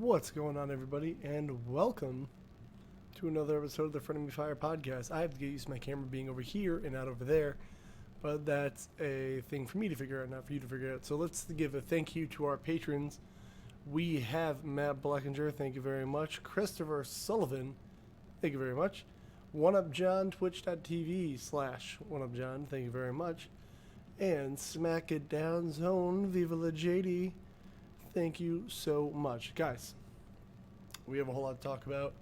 What's going on, everybody, and welcome to another episode of the Friend of Me Fire podcast. I have to get used to my camera being over here and not over there, but that's a thing for me to figure out, not for you to figure out. So let's give a thank you to our patrons. We have Matt Blackinger, thank you very much. Christopher Sullivan, thank you very much. OneUpJohn, twitch.tv/OneUpJohn, thank you very much. And Smack It Down Zone, Viva la JD, thank you so much. Guys, we have a whole lot to talk about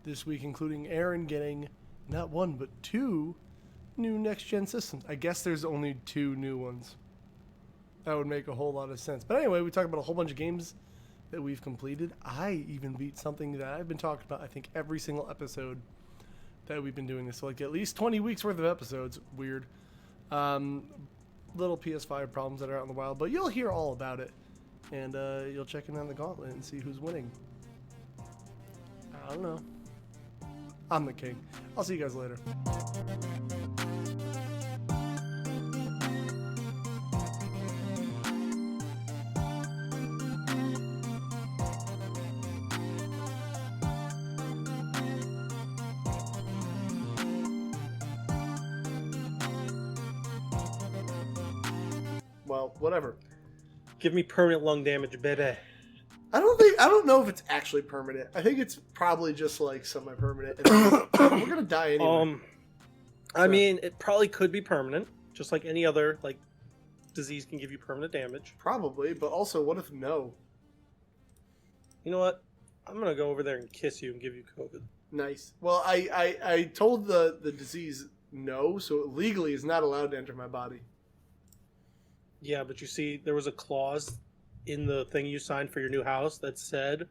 this week, including Aren getting not one, but two new next-gen systems. I guess there's only two new ones. That would make a whole lot of sense. But anyway, we talk about a whole bunch of games that we've completed. I even beat something that I've been talking about, I think, every single episode that we've been doing this. So, like, at least 20 weeks worth of episodes. Weird. Little PS5 problems that are out in the wild, but you'll hear all about it. And you'll check in on the gauntlet and see who's winning. I don't know. I'm the king. I'll see you guys later. Well, whatever. Give me permanent lung damage, baby. I don't know if it's actually permanent. I think it's probably just like semi-permanent. We're gonna die anyway. I mean, it probably could be permanent, just like any other like disease can give you permanent damage. Probably, but also, what if no? You know what? I'm gonna go over there and kiss you and give you COVID. Nice. Well, I told the disease no, so it legally is not allowed to enter my body. Yeah, but you see, there was a clause in the thing you signed for your new house that said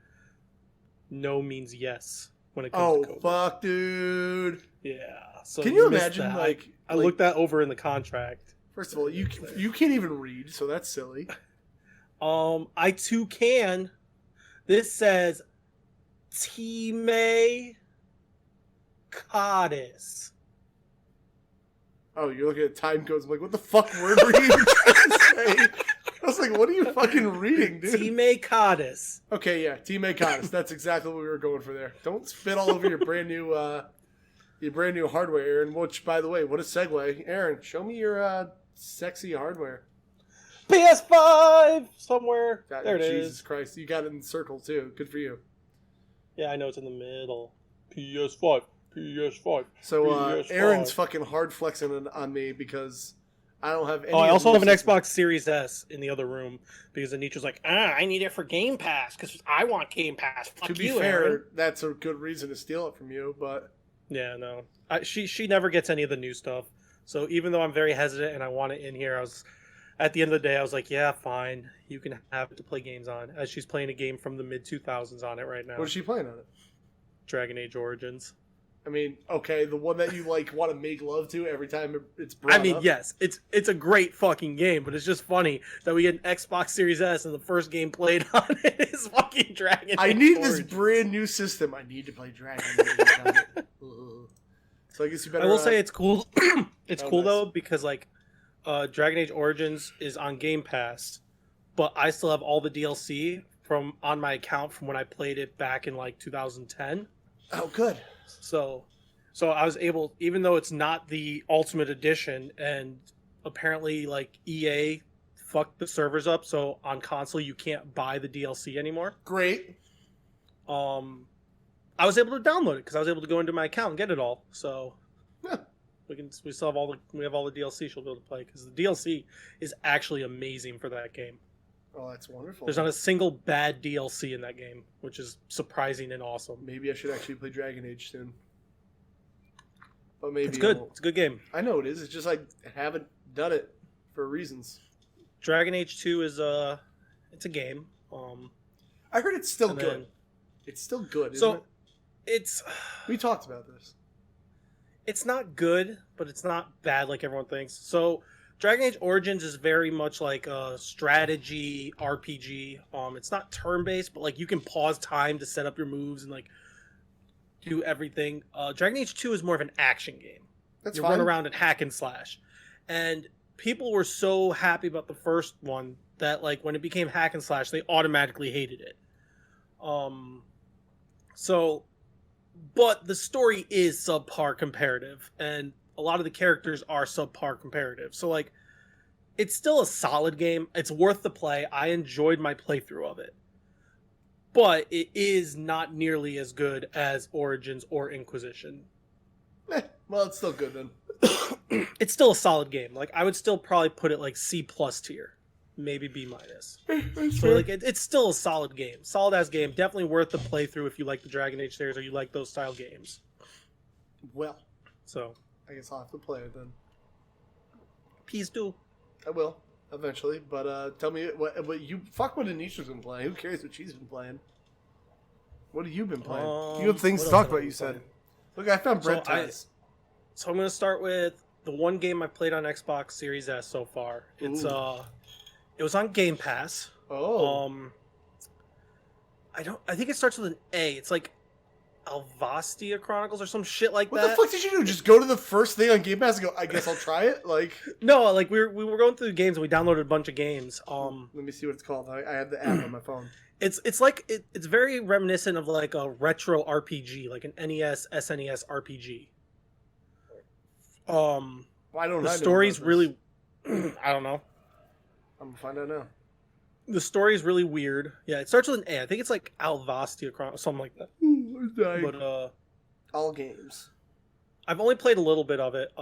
no means yes when it comes to COVID. Oh, fuck, dude. Yeah. So can you imagine, that. I looked that over in the contract. First of all, you can't even read, so that's silly. I too can. This says Time Codis. Oh, you're looking at time codes. I'm like, what the fuck word were you even trying to say? I was like, what are you fucking reading, dude? Time Codis. Okay, yeah, Time Codis. That's exactly what we were going for there. Don't spit all over your brand new hardware, Aren. Which, by the way, what a segue. Aren, show me your sexy hardware. PS5 somewhere. There it is. Jesus Christ, you got it in the circle too. Good for you. Yeah, I know it's in the middle. PS5. So PS5. Aren's fucking hard flexing on me because I don't have any. Oh, I also have an Xbox Series S in the other room because Anita's like, I need it for Game Pass because I want Game Pass. Fuck to be you, fair, Aren. that's a good reason to steal it from you, but yeah, no, she never gets any of the new stuff. So even though I'm very hesitant and I want it in here, at the end of the day, I was like, yeah, fine, you can have it to play games on. As she's playing a game from the mid-2000s on it right now. What is she playing on it? Dragon Age Origins. I mean, okay, the one that you like want to make love to every time it's brought up. Yes, it's a great fucking game, but it's just funny that we get an Xbox Series S and the first game played on it is fucking Dragon Age. I need Origins. this brand new system. I need to play Dragon Age. So I guess you better. I will say it's cool. It's cool nice. though because like Dragon Age Origins is on Game Pass, but I still have all the DLC on my account from when I played it back in like 2010. Oh, good. So I was able, even though it's not the Ultimate Edition, and apparently like EA fucked the servers up, so on console you can't buy the DLC anymore. Great. I was able to download it because I was able to go into my account and get it all. So yeah. we still have all the DLC she'll be able to play because the DLC is actually amazing for that game. Oh, that's wonderful. There's not a single bad DLC in that game, which is surprising and awesome. Maybe I should actually play Dragon Age soon. But maybe it's good. It's a good game. I know it is. It's just I haven't done it for reasons. Dragon Age 2 is it's a game. I heard it's still good. It's still good, isn't it? We talked about this. It's not good, but it's not bad like everyone thinks. So Dragon Age Origins is very much like a strategy RPG. It's not turn-based, but like you can pause time to set up your moves and like do everything. Dragon Age 2 is more of an action game. That's you fine. run around and hack and slash. And people were so happy about the first one that like when it became hack and slash, they automatically hated it. So, but the story is subpar comparative, and a lot of the characters are subpar comparative. So, like, it's still a solid game. It's worth the play. I enjoyed my playthrough of it. But it is not nearly as good as Origins or Inquisition. Well, it's still good then. It's still a solid game. Like, I would still probably put it like C+ tier, maybe B-. So like it's still a solid game. Solid ass game. Definitely worth the playthrough if you like the Dragon Age series or you like those style games. Well, so I guess I'll have to play it then. Please do. I will eventually, but tell me what you fuck what Anisha's been playing. Who cares what she's been playing? What have you been playing? You have things to talk about. You said. Look, I found bread ties. So I'm gonna start with the one game I played on Xbox Series S so far. It's it was on Game Pass. Oh. I think it starts with an A. It's like Alvastia Chronicles or some shit like that. What the fuck did you do? Just go to the first thing on Game Pass and go, I guess I'll try it? Like No, like we were going through the games and we downloaded a bunch of games. Let me see what it's called. I have the app on my phone. It's like it's very reminiscent of like a retro RPG, like an NES, SNES RPG. Why don't the I story's really I don't know. I'm gonna find out now. The story is really weird. Yeah, it starts with an A. I think it's like Alvastia Chronicles, something like that. But all games. I've only played a little bit of it.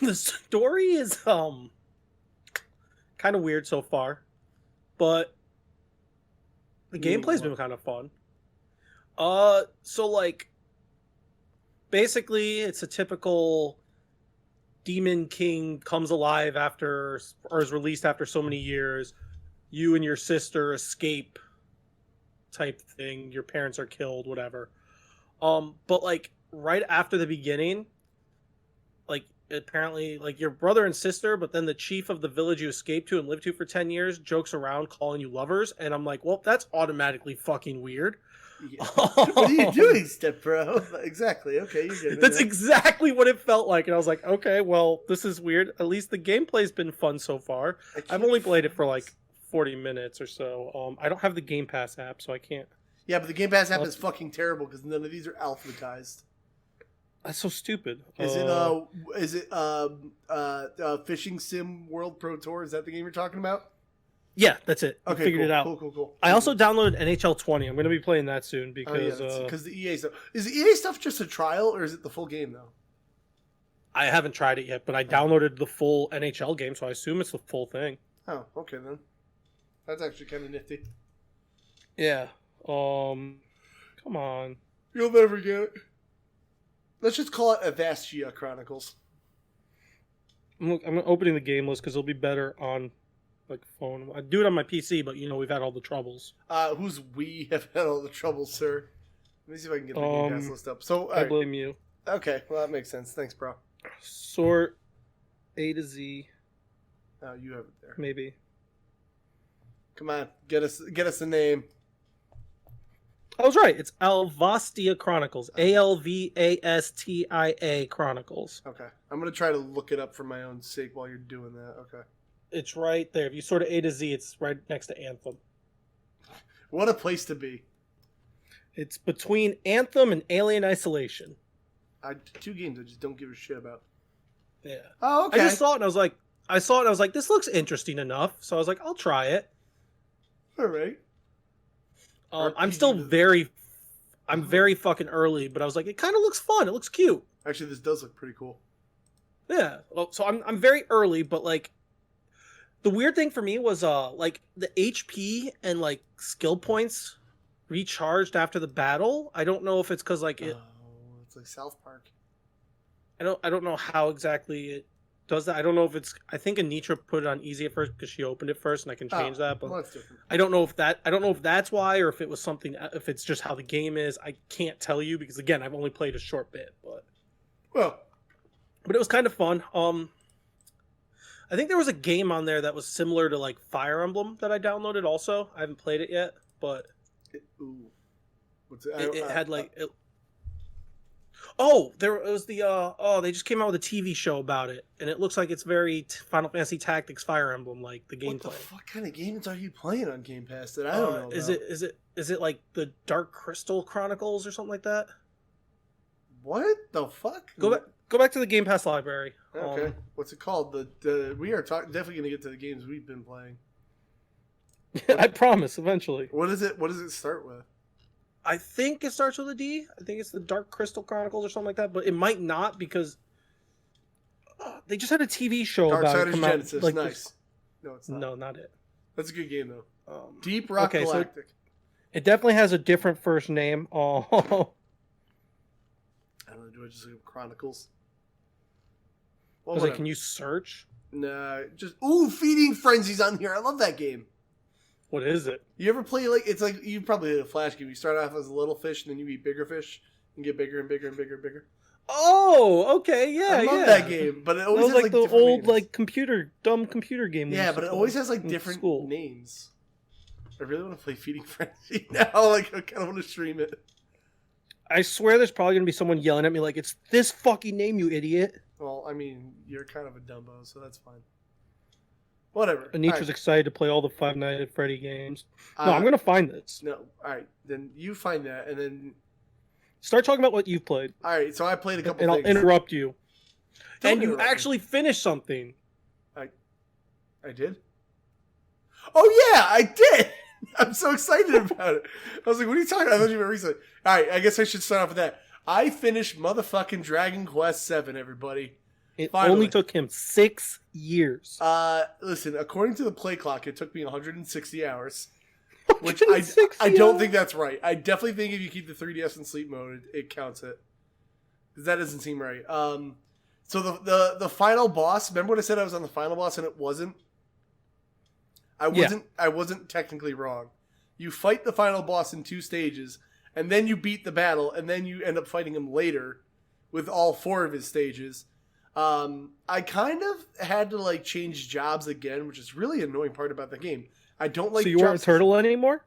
The story is kind of weird so far, but the gameplay's been kind of fun. So like basically it's a typical Demon King comes alive after or is released after so many years. You and your sister escape type thing. Your parents are killed, whatever. But like right after the beginning, like apparently like your brother and sister, but then the chief of the village you escaped to and lived to for 10 years jokes around calling you lovers, and I'm like, well, that's automatically fucking weird. Yeah. What are you doing, step bro? Exactly. Okay, you're good. That's exactly what it felt like, and I was like, okay, well, this is weird. At least the gameplay's been fun so far. I've only played it for like 40 minutes or so. I don't have the Game Pass app, so I can't. Yeah, but the Game Pass app is fucking terrible because none of these are alphabetized. That's so stupid. Is it Fishing Sim World Pro Tour? Is that the game you're talking about? Yeah, that's it. Okay, I figured it out. Cool. I also downloaded NHL 20. I'm going to be playing that soon because the EA stuff. Is the EA stuff just a trial or is it the full game though? I haven't tried it yet, but I downloaded the full NHL game, so I assume it's the full thing. Oh, okay then. That's actually kind of nifty. Yeah. Come on. You'll never get it. Let's just call it Avastia Chronicles. I'm opening the game list because it'll be better on like phone. I do it on my PC, but we've had all the troubles. Who's we have had all the troubles, sir? Let me see if I can get the Game Pass list up. So I blame you. Okay, well that makes sense. Thanks, bro. Sort A to Z. Oh, you have it there. Maybe. Come on, get us a name. I was right. It's Alvastia Chronicles. Alvastia Chronicles. Okay. I'm going to try to look it up for my own sake while you're doing that. Okay. It's right there. If you sort of A to Z, it's right next to Anthem. What a place to be. It's between Anthem and Alien Isolation. Two games I just don't give a shit about. Yeah. Oh, okay. I just saw it and I was like, this looks interesting enough. So I was like, I'll try it. All right. I'm still very fucking early, but I was like, it kind of looks fun. It looks cute. Actually, this does look pretty cool. Yeah. Well, so I'm very early, but like, the weird thing for me was like the HP and like skill points recharged after the battle. I don't know if it's because like it's like South Park. I don't know how exactly it does that. I don't know if it's. I think Anitra put it on easy at first because she opened it first, and I can change that. But well, that's different. I don't know if that's why, or if it was something. If it's just how the game is, I can't tell you because again, I've only played a short bit. But it was kind of fun. I think there was a game on there that was similar to like Fire Emblem that I downloaded. Also, I haven't played it yet, but what's it? It had like. Oh, there was the they just came out with a TV show about it, and it looks like it's very Final Fantasy Tactics Fire Emblem like the What the gameplay. fuck kind of games are you playing on Game Pass that I don't know about? Is it like the Dark Crystal Chronicles or something like that? What the fuck? Go back to the Game Pass library. Okay, what's it called? We are definitely gonna get to the games we've been playing. I promise, eventually. What is it? What does it start with? I think it starts with a D. I think it's the Dark Crystal Chronicles or something like that, but it might not because they just had a TV show about it. Darksiders Genesis, like nice. No, it's not. No, not it. That's a good game though. Deep Rock Galactic. So it definitely has a different first name. Oh, I don't know. Do I just look up Chronicles? I was like, can you search? Nah, just Feeding Frenzy's on here. I love that game. What is it? You ever play it's like you probably did a Flash game. You start off as a little fish and then you eat bigger fish and get bigger and bigger and bigger and bigger. Oh, okay, yeah, I love that game, but it always has like the old names. Dumb computer game. Yeah, but it always has like different names. I really want to play Feeding Frenzy now. I kind of want to stream it. I swear, there's probably gonna be someone yelling at me like, "It's this fucking name, you idiot." Well, I mean, you're kind of a Dumbo, so that's fine. Whatever. Anita's excited to play all the Five Nights at Freddy games. No, I'm gonna find this. No, all right. Then you find that, and then start talking about what you've played. All right. So I played a couple, and things. I'll interrupt you. Don't you actually finished something. I did. Oh yeah, I did. I'm so excited about it. I was like, "What are you talking about?" I thought you were recently. All right. I guess I should start off with that. I finished motherfucking Dragon Quest VII, everybody. It only took him 6 years. Listen, according to the play clock, it took me 160 hours. 160 Which I don't think that's right. I definitely think if you keep the 3DS in sleep mode, it counts it. Because that doesn't seem right. So the final boss, remember when I said I was on the final boss and it wasn't? I wasn't technically wrong. You fight the final boss in 2 stages, and then you beat the battle, and then you end up fighting him later with all 4 of his stages. I kind of had to change jobs again, which is really annoying part about the game. I don't like. So you weren't a turtle anymore?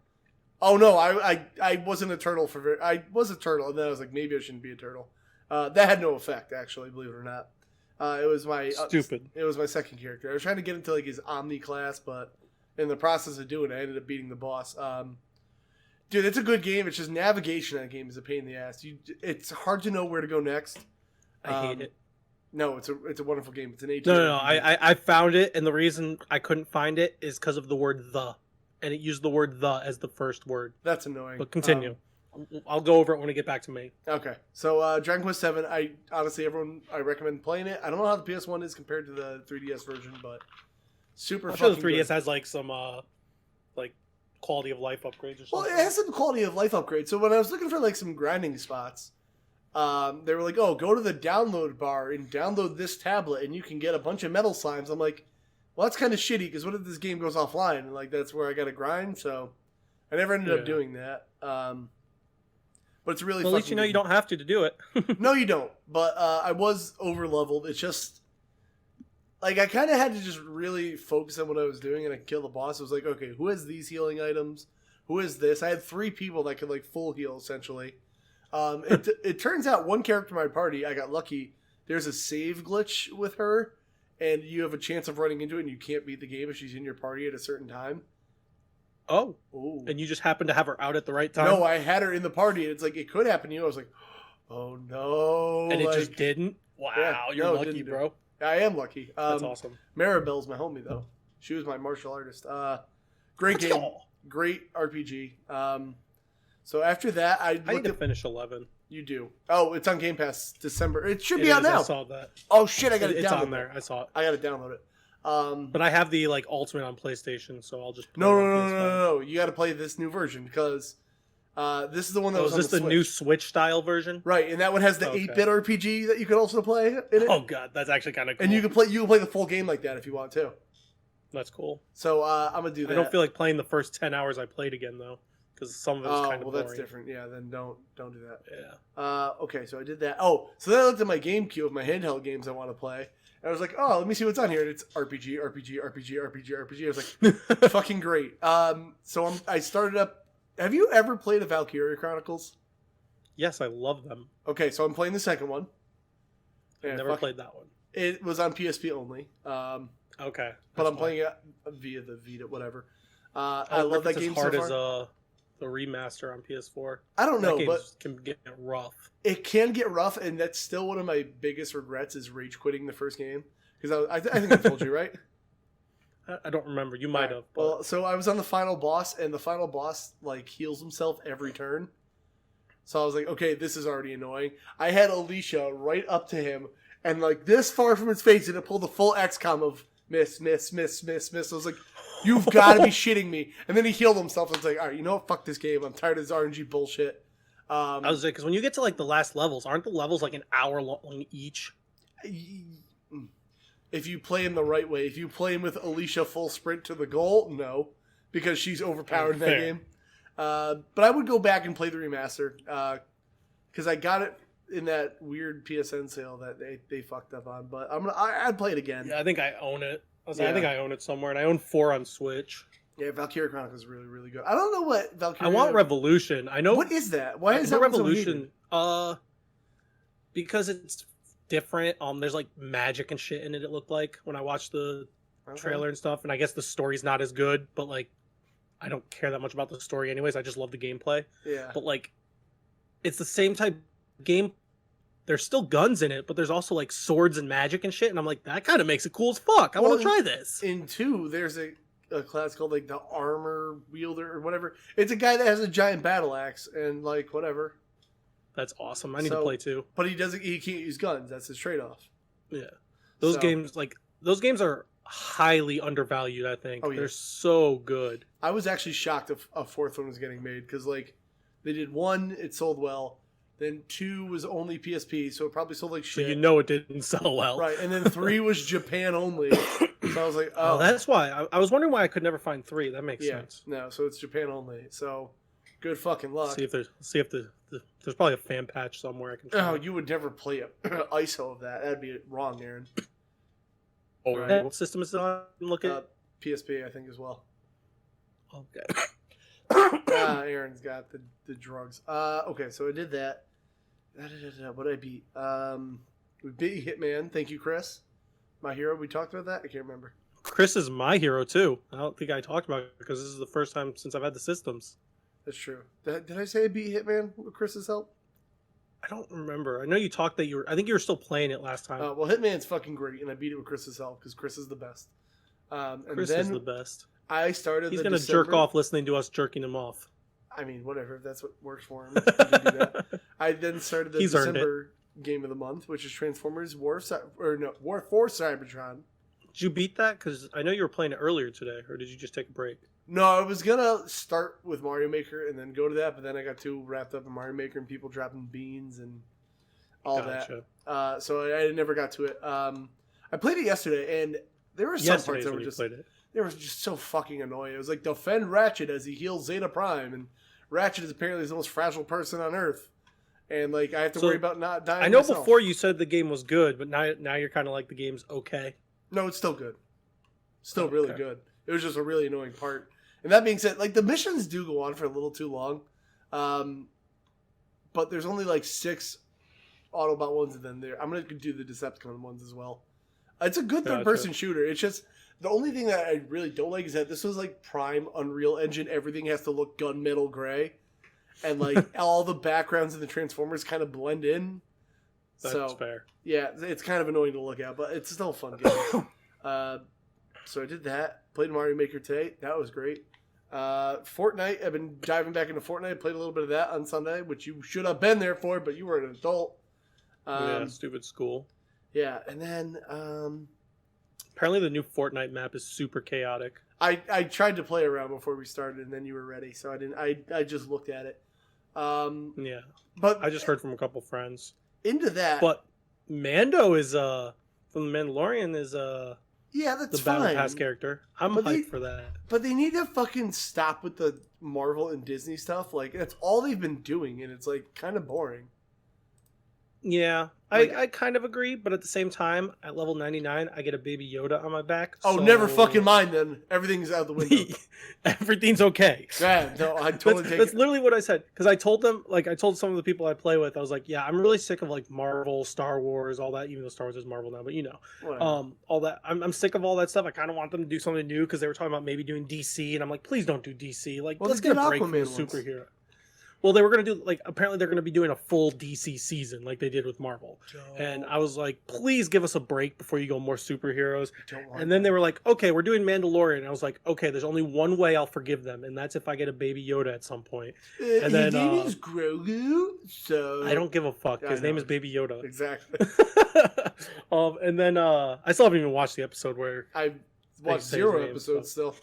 Oh no, I wasn't a turtle I was a turtle, and then I was like, maybe I shouldn't be a turtle. That had no effect, actually, believe it or not. It was my stupid. It was my second character. I was trying to get into his Omni class, but in the process of doing it, I ended up beating the boss. Dude, it's a good game. It's just navigation on that game is a pain in the ass. It's hard to know where to go next. I hate it. No, it's a wonderful game. It's an 18. No. I found it, and the reason I couldn't find it is because of the word "the," and it used the word "the" as the first word. That's annoying. But continue. I'll go over it when I get back to me. Okay, so Dragon Quest VII. I honestly, I recommend playing it. I don't know how the PS1 is compared to the 3DS version, but super. I'm sure the 3DS has some quality of life upgrades or something. Well, it has some quality of life upgrades. So when I was looking for some grinding spots. They were like, "Oh, go to the download bar and download this tablet, and you can get a bunch of metal slimes." I'm like, "Well, that's kind of shitty because what if this game goes offline? And that's where I got to grind." So I never ended up doing that. But it's really. Well, at least you know you don't have to do it. No, you don't. But I was over leveled. It's just I kind of had to just really focus on what I was doing, and I killed the boss. I was like, "Okay, who has these healing items? Who is this?" I had 3 people that could full heal essentially. It turns out one character in my party, I got lucky. There's a save glitch with her, and you have a chance of running into it, and you can't beat the game if she's in your party at a certain time. Oh. Ooh. And you just happened to have her out at the right time? No, I had her in the party, and it's it could happen to you. I was like, oh no. And it just didn't? Wow, yeah, you're lucky, bro. I am lucky. That's awesome. Maribel's my homie, though. She was my martial artist. Great game. Great RPG. So after that, I need to finish 11. You do. Oh, it's on Game Pass December. It should be out now. I saw that. Oh shit! I got it. It's on there. I saw it. I got to download it. But I have the Ultimate on PlayStation, so I'll just. No. You got to play this new version because this is the one that was. Is this the new Switch style version? Right, and that one has the 8-bit RPG that you could also play in it. Oh god, that's actually kind of cool. And you can play the full game like that if you want to. That's cool. So I'm gonna do that. I don't feel like playing the first 10 hours I played again though. Because some of it is kind of boring. That's different. Yeah, then don't do that. Yeah. Okay, so I did that. Oh, so then I looked at my GameCube of my handheld games I want to play. And I was like, oh, let me see what's on here. And it's RPG. I was like, fucking great. So I started up. Have you ever played a Valkyria Chronicles? Yes, I love them. Okay, so I'm playing the second one. I've never played that one. It was on PSP only. Okay. But I'm playing it via the Vita, whatever. I love that game so far. As hard as the remaster on PS4. I don't know, but can get rough. It can get rough, and that's still one of my biggest regrets is rage quitting the first game. Because I think I told you, right? I don't remember. You might have. But... Well, so I was on the final boss, and the final boss like heals himself every turn. So I was like, okay, this is already annoying. I had Alicia right up to him, and like this far from his face, and it pulled the full XCOM of miss, miss, miss, miss, miss. I was like, you've got to be shitting me. And then he healed himself. I was like, all right, you know what? Fuck this game. I'm tired of this RNG bullshit. I was like, because when you get to like the last levels, aren't the levels like an hour long each? If you play him the right way, if you play him with Alicia full sprint to the goal, no, because she's overpowered in that game. But I would go back and play the remaster because I got it in that weird PSN sale that they fucked up on. But I'd play it again. Yeah, I think I own it. I think I own it somewhere, and I own 4 on Switch. Yeah, Valkyria Chronicles is really, really good. I don't know what Valkyria... I want Revolution. I know... What is that? Why is that Revolution? Because it's different. There's like magic and shit in it, it looked like, when I watched the trailer and stuff. And I guess the story's not as good, but like, I don't care that much about the story anyways. I just love the gameplay. Yeah. But like, it's the same type of game. There's still guns in it, but there's also like swords and magic and shit. And I'm like, that kind of makes it cool as fuck. I want to try this. In 2, there's a class called like the armor wielder or whatever. It's a guy that has a giant battle axe and like whatever. That's awesome. I need to play 2. But he can't use guns. That's his trade-off. Yeah. Those games are highly undervalued, I think. Oh, yeah. They're so good. I was actually shocked if a 4th one was getting made because like they did 1, it sold well. Then 2 was only PSP, so it probably sold like shit. So you know it didn't sell well. Right, and then 3 was Japan only. So I was like, oh. That's why. I was wondering why I could never find 3. That makes sense. No, so it's Japan only. So good fucking luck. See if there's probably a fan patch somewhere I can try. Oh, you would never play an ISO of that. That'd be wrong, Aren. Oh, right. What system is it on? Look at PSP, I think, as well. Okay. Aaron's got the drugs. Okay, so I did that. What did I beat? We beat Hitman. Thank you, Chris. My hero. We talked about that? I can't remember. Chris is my hero, too. I don't think I talked about it because this is the first time since I've had the systems. That's true. Did I say I beat Hitman with Chris's help? I don't remember. I know you talked that I think you were still playing it last time. Well, Hitman's fucking great, and I beat it with Chris's help because Chris is the best. Chris is the best. I started. He's gonna jerk off listening to us jerking him off. I mean, whatever. If that's what works for him, he can do that. I then started the December game of the month, which is Transformers War for Cybertron. Did you beat that? Because I know you were playing it earlier today, or did you just take a break? No, I was gonna start with Mario Maker and then go to that, but then I got too wrapped up in Mario Maker and people dropping beans and all that. So I never got to it. I played it yesterday, and there were some parts that were just they were just so fucking annoying. It was like defend Ratchet as he heals Zeta Prime, and Ratchet is apparently the most fragile person on Earth, and like I have to worry about not dying. I know myself. Before you said the game was good, but now you're kind of like the game's okay. No, it's still good. Still really good. It was just a really annoying part. And that being said, like the missions do go on for a little too long, but there's only like 6 Autobot ones, and then I'm gonna do the Decepticon ones as well. It's a good third-person shooter. It's just the only thing that I really don't like is that this was like prime Unreal Engine. Everything has to look gunmetal gray, and like all the backgrounds in the Transformers kind of blend in. That's fair. Yeah, it's kind of annoying to look at, but it's still a fun game. So I did that. Played Mario Maker today. That was great. Fortnite. I've been diving back into Fortnite. Played a little bit of that on Sunday, which you should have been there for, but you were an adult. Stupid school. Yeah, and then apparently the new Fortnite map is super chaotic. I tried to play around before we started, and then you were ready, so I didn't. I just looked at it. Yeah, but I just heard from a couple friends. Into that, but Mando is from the Mandalorian is yeah, that's the Battle Pass character. I'm hyped for that. But they need to fucking stop with the Marvel and Disney stuff. Like that's all they've been doing, and it's like kind of boring. Yeah, Like, I kind of agree, but at the same time, at level 99, I get a baby Yoda on my back. oh, So never fucking mind then. Everything's out the window. everything's okay. Yeah, no, I totally take That's it. literally what I said. Because I told them, like, I told some of the people I play with, I was like, yeah, I'm really sick of like Marvel, Star Wars, all that. Even though Star Wars is Marvel now, but Whatever. all that. I'm sick of all that stuff. I kind of want them to do something new because they were talking about maybe doing DC, and I'm like, please don't do DC. Like, Well, let's they get a did break from the Aquaman once. superhero. Well, they were gonna do like apparently they're gonna be doing a full DC season like they did with Marvel, and I was like, please give us a break before you go more superheroes. And then they were like, okay, we're doing Mandalorian. And I was like, okay, there's only one way I'll forgive them, and that's if I get a baby Yoda at some point. And then his name is Grogu, so I don't give a fuck. Yeah, His I know. name is Baby Yoda. Exactly. And then I still haven't even watched the episode where I watched say 0 his name, episodes still.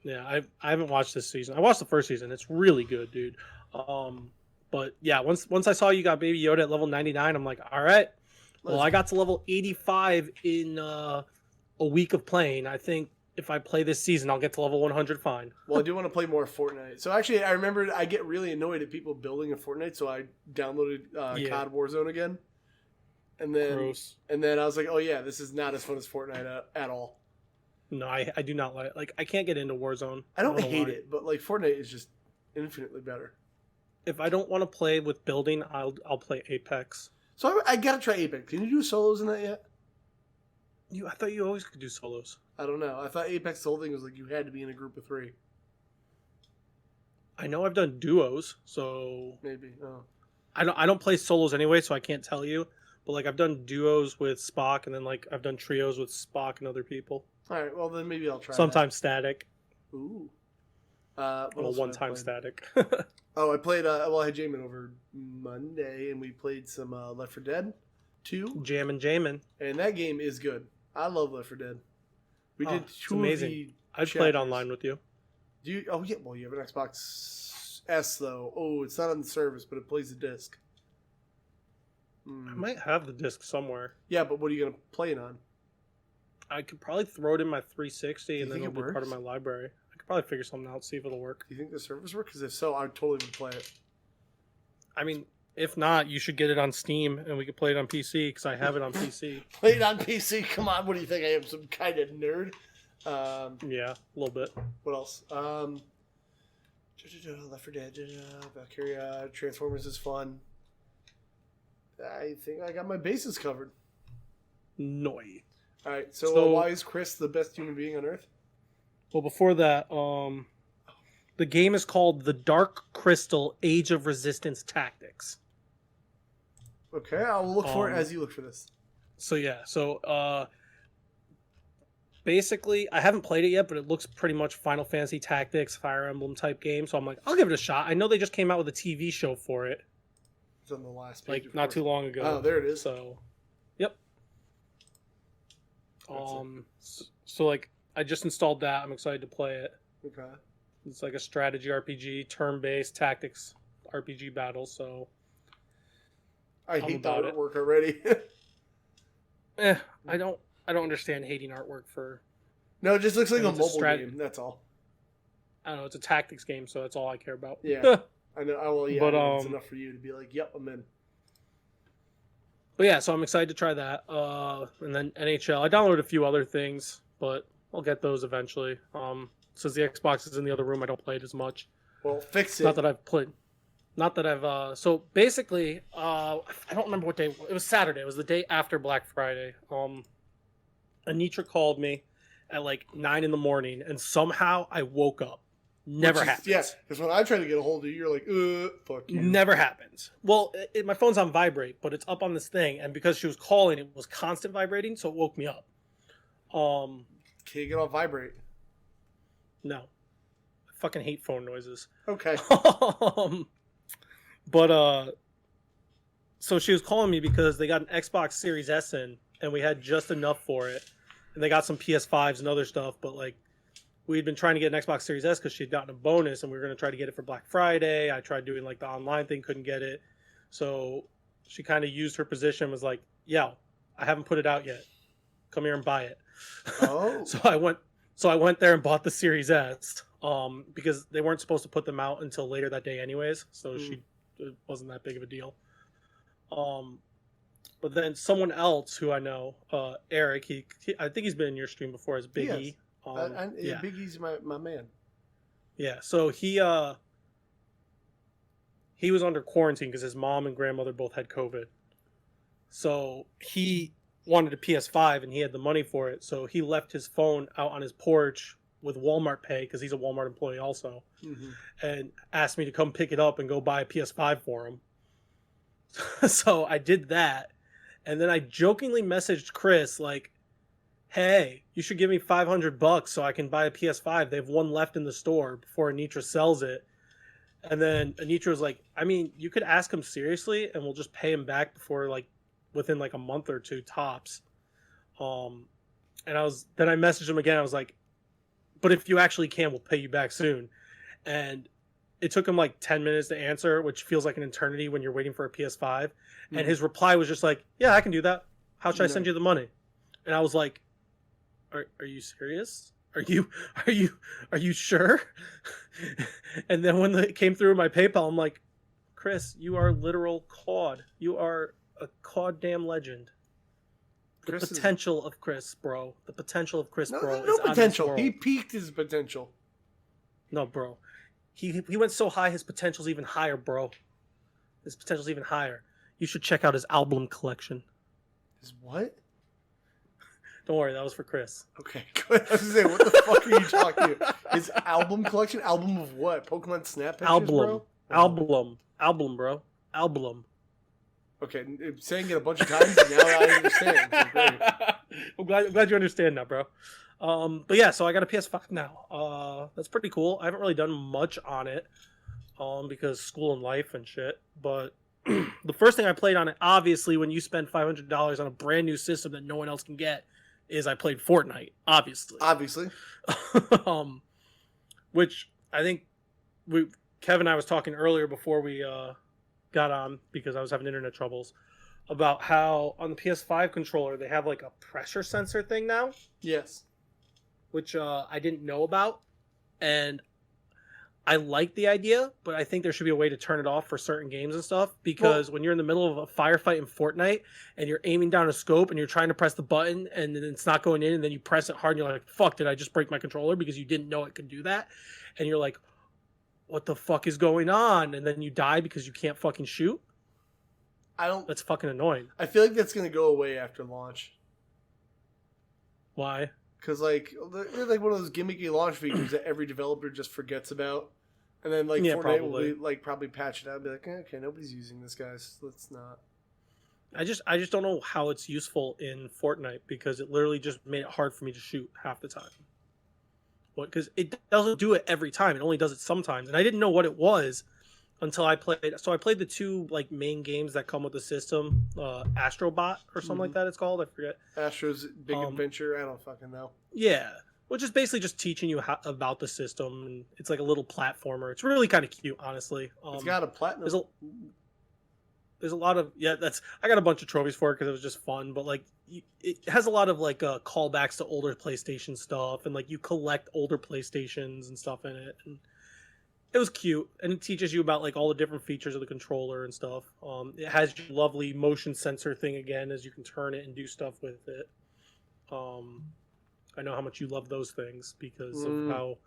yeah, I haven't watched this season. I watched the first season. It's really good, dude. But yeah, once I saw you got Baby Yoda at level 99, I'm like, all right. Well, I got to level 85 in a week of playing. I think if I play this season, I'll get to level 100 fine. Well, I do want to play more Fortnite. So actually, I remember I get really annoyed at people building a Fortnite, so I downloaded COD Warzone again. And then Gross. And then I was like, oh yeah, this is not as fun as Fortnite at all. No, I do not like I can't get into Warzone. I don't know hate why. it, but like Fortnite is just infinitely better. If I don't want to play with building, I'll play Apex. So I gotta try Apex. Can you do solos in that yet? I thought you always could do solos. I don't know. I thought Apex the whole thing was like you had to be in a group of 3. I know I've done duos, so Maybe. Oh. I don't play solos anyway, so I can't tell you. But like I've done duos with Spock, and then like I've done trios with Spock and other people. All right. Well, then maybe I'll try. Sometimes static. That. Ooh. Well, one-time static. Oh, I played. I had Jamin over Monday, and we played some Left 4 Dead 2. Jamin. And that game is good. I love Left 4 Dead. We did It's 2 amazing. of the I've chapters. played online with you. Do you? Oh yeah. Well, you have an Xbox S though. Oh, it's not on the service, but it plays the disc. I might have the disc somewhere. Yeah, but what are you gonna play it on? I could probably throw it in my 360, you and then think it'll it be part of works? my library. I could probably figure something out, see if it'll work. Do you think the service works? Because if so, I totally would play it. I mean, if not, you should get it on Steam, and we could play it on PC, because I have it on PC. Play it on PC. Come on, what do you think? I am some kind of nerd. Yeah, a little bit. What else? Left 4 Dead, Valkyria, Transformers is fun. I think I got my bases covered. Noi. All right, so why is Chris the best human being on Earth? Well, before that, the game is called The Dark Crystal: Age of Resistance Tactics. Okay, I'll look for it as you look for this. So basically, I haven't played it yet, but it looks pretty much Final Fantasy Tactics, Fire Emblem type game. So I'm like, I'll give it a shot. I know they just came out with a TV show for it, It's on the last page. like not too long ago. Oh, there it is. So, yep. So like, I just installed that. I'm excited to play it. Okay. It's like a strategy RPG, turn-based tactics RPG battle. So, I hate the about it. artwork already. I don't understand hating artwork for. No, it just looks like And a it's a mobile strat- game. That's all. I don't know. It's a tactics game, so that's all I care about. Yeah. I know. Well, yeah, But, I know it's enough for you to be like, "Yep, I'm in." But yeah, so I'm excited to try that. And then NHL. I downloaded a few other things, but I'll get those eventually. Since the Xbox is in the other room, I don't play it as much. Well, fix it. Not that I've played. Not that I've. So basically, I don't remember what day. It was Saturday. It was the day after Black Friday. Anitra called me at like 9 in the morning, and somehow I woke up. Never happens. Yes, because when I try to get a hold of you, you're like, fuck you. Never happens. Well, my phone's on vibrate, but it's up on this thing, and because she was calling, it was constant vibrating, so it woke me up. Can you get off vibrate? No. I fucking hate phone noises. Okay. So she was calling me because they got an Xbox Series S in, and we had just enough for it. And they got some PS5s and other stuff, but like, we'd been trying to get an Xbox Series S because she'd gotten a bonus, and we were going to try to get it for Black Friday. I tried doing like the online thing, couldn't get it. So she kind of used her position, was like, yeah, I haven't put it out yet. Come here and buy it. Oh. So I went there and bought the Series S, because they weren't supposed to put them out until later that day anyways. So it wasn't that big of a deal. But then someone else who I know, Eric, I think he's been in your stream before as Big E. Yeah, Big E's my man. Yeah, so he was under quarantine because his mom and grandmother both had COVID. So he wanted a PS5 and he had the money for it. So he left his phone out on his porch with Walmart Pay because he's a Walmart employee also, and asked me to come pick it up and go buy a PS5 for him. So I did that, and then I jokingly messaged Chris like, "Hey, you should give me $500 so I can buy a PS5. They have one left in the store before Anitra sells it." And then Anitra was like, "I mean, you could ask him seriously, and we'll just pay him back within like a month or two tops." And then I messaged him again. I was like, "But if you actually can, we'll pay you back soon." And it took him like 10 minutes to answer, which feels like an eternity when you're waiting for a PS5. And his reply was just like, "Yeah, I can do that. How should I send you the money?" And I was like, Are you serious? Are you sure?" And then when it came through my PayPal, I'm like, "Chris, you are literal COD. You are a COD damn legend." The potential of Chris, bro. The potential of Chris, bro. No potential. He peaked his potential. No, bro. He went so high, his potential's even higher, bro. His potential's even higher. You should check out his album collection. His what? Don't worry, that was for Chris. Okay, good. I was gonna say, what the fuck are you talking about? His album collection? Album of what? Pokemon Snap pictures, bro? Album, bro. Album. Okay, saying it a bunch of times, now I understand. So great. I'm glad you understand now, bro. But yeah, so I got a PS5 now. That's pretty cool. I haven't really done much on it, because school and life and shit. But the first thing I played on it, obviously, when you spend $500 on a brand new system that no one else can get, is I played Fortnite. Obviously. Which I think Kevin and I was talking earlier before we got on, because I was having internet troubles, about how on the PS5 controller they have like a pressure sensor thing now. Yes. Which I didn't know about, and I like the idea, but I think there should be a way to turn it off for certain games and stuff, because when you're in the middle of a firefight in Fortnite and you're aiming down a scope and you're trying to press the button and then it's not going in, and then you press it hard and you're like, "Fuck, did I just break my controller?" because you didn't know it could do that, and you're like, "What the fuck is going on?" and then you die because you can't fucking shoot. That's fucking annoying. I feel like that's gonna go away after launch. Why? Because they're like one of those gimmicky launch features that every developer just forgets about, and then Fortnite will be probably patch it out and be like, "Okay, nobody's using this, guys. Let's not." I just don't know how it's useful in Fortnite, because it literally just made it hard for me to shoot half the time. Because it doesn't do it every time; it only does it sometimes, and I didn't know what it was until I played. So I played the two main games that come with the system, Astrobot or something like that. It's called. I forget. Astro's Big Adventure. I don't fucking know. Yeah, which is basically just teaching you about the system, and it's like a little platformer. It's really kind of cute, honestly. It's got a platinum. There's a lot of I got a bunch of trophies for it because it was just fun, but it has a lot of callbacks to older PlayStation stuff, and you collect older PlayStations and stuff in it, and it was cute, and it teaches you about all the different features of the controller and stuff. It has your lovely motion sensor thing again, as you can turn it and do stuff with it. I know how much you love those things because of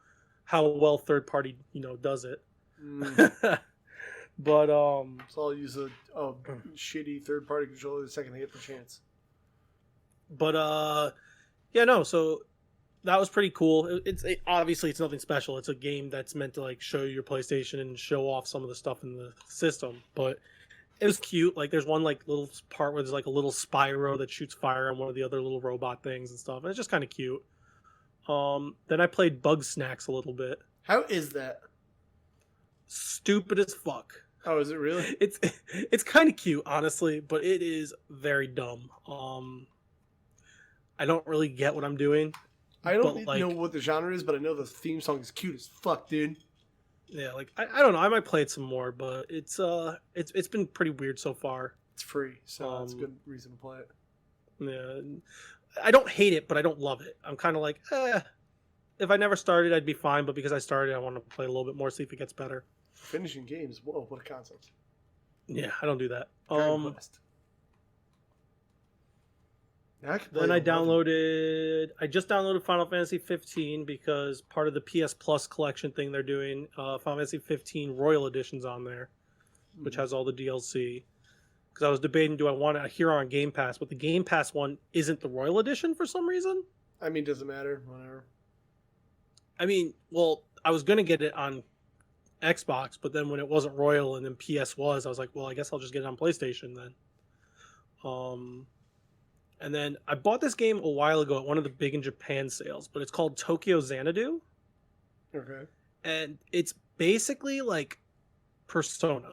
how well third party does it. But so I'll use a shitty third party controller the second I get the chance. But yeah, no. So that was pretty cool. Obviously it's nothing special. It's a game that's meant to show you your PlayStation and show off some of the stuff in the system. But it was cute. There's one little part where there's a little Spyro that shoots fire on one of the other little robot things and stuff. And it's just kind of cute. Then I played Bug Snacks a little bit. How is that? Stupid as fuck. Oh, is it really? It's kind of cute, honestly, but it is very dumb. I don't really get what I'm doing. I don't know what the genre is, but I know the theme song is cute as fuck, dude. Yeah, I don't know. I might play it some more, but it's been pretty weird so far. It's free, so that's a good reason to play it. Yeah, I don't hate it, but I don't love it. I'm kind of if I never started, I'd be fine. But because I started, I want to play a little bit more, see if it gets better. Finishing games, whoa, what a concept! Yeah, I don't do that. Quest. Yeah, I could Then play I 11. just downloaded Final Fantasy 15 because part of the PS Plus collection thing they're doing, Final Fantasy 15 Royal Edition's on there, which has all the DLC. Because I was debating, do I want a Hero on Game Pass? But the Game Pass one isn't the Royal Edition for some reason. I mean, doesn't matter. Whatever. I mean, well, I was going to get it on Xbox, but then when it wasn't Royal and then PS was, I was like, well, I guess I'll just get it on PlayStation then. And then I bought this game a while ago at one of the big in Japan sales, but it's called Tokyo Xanadu. Okay. And it's basically like Persona,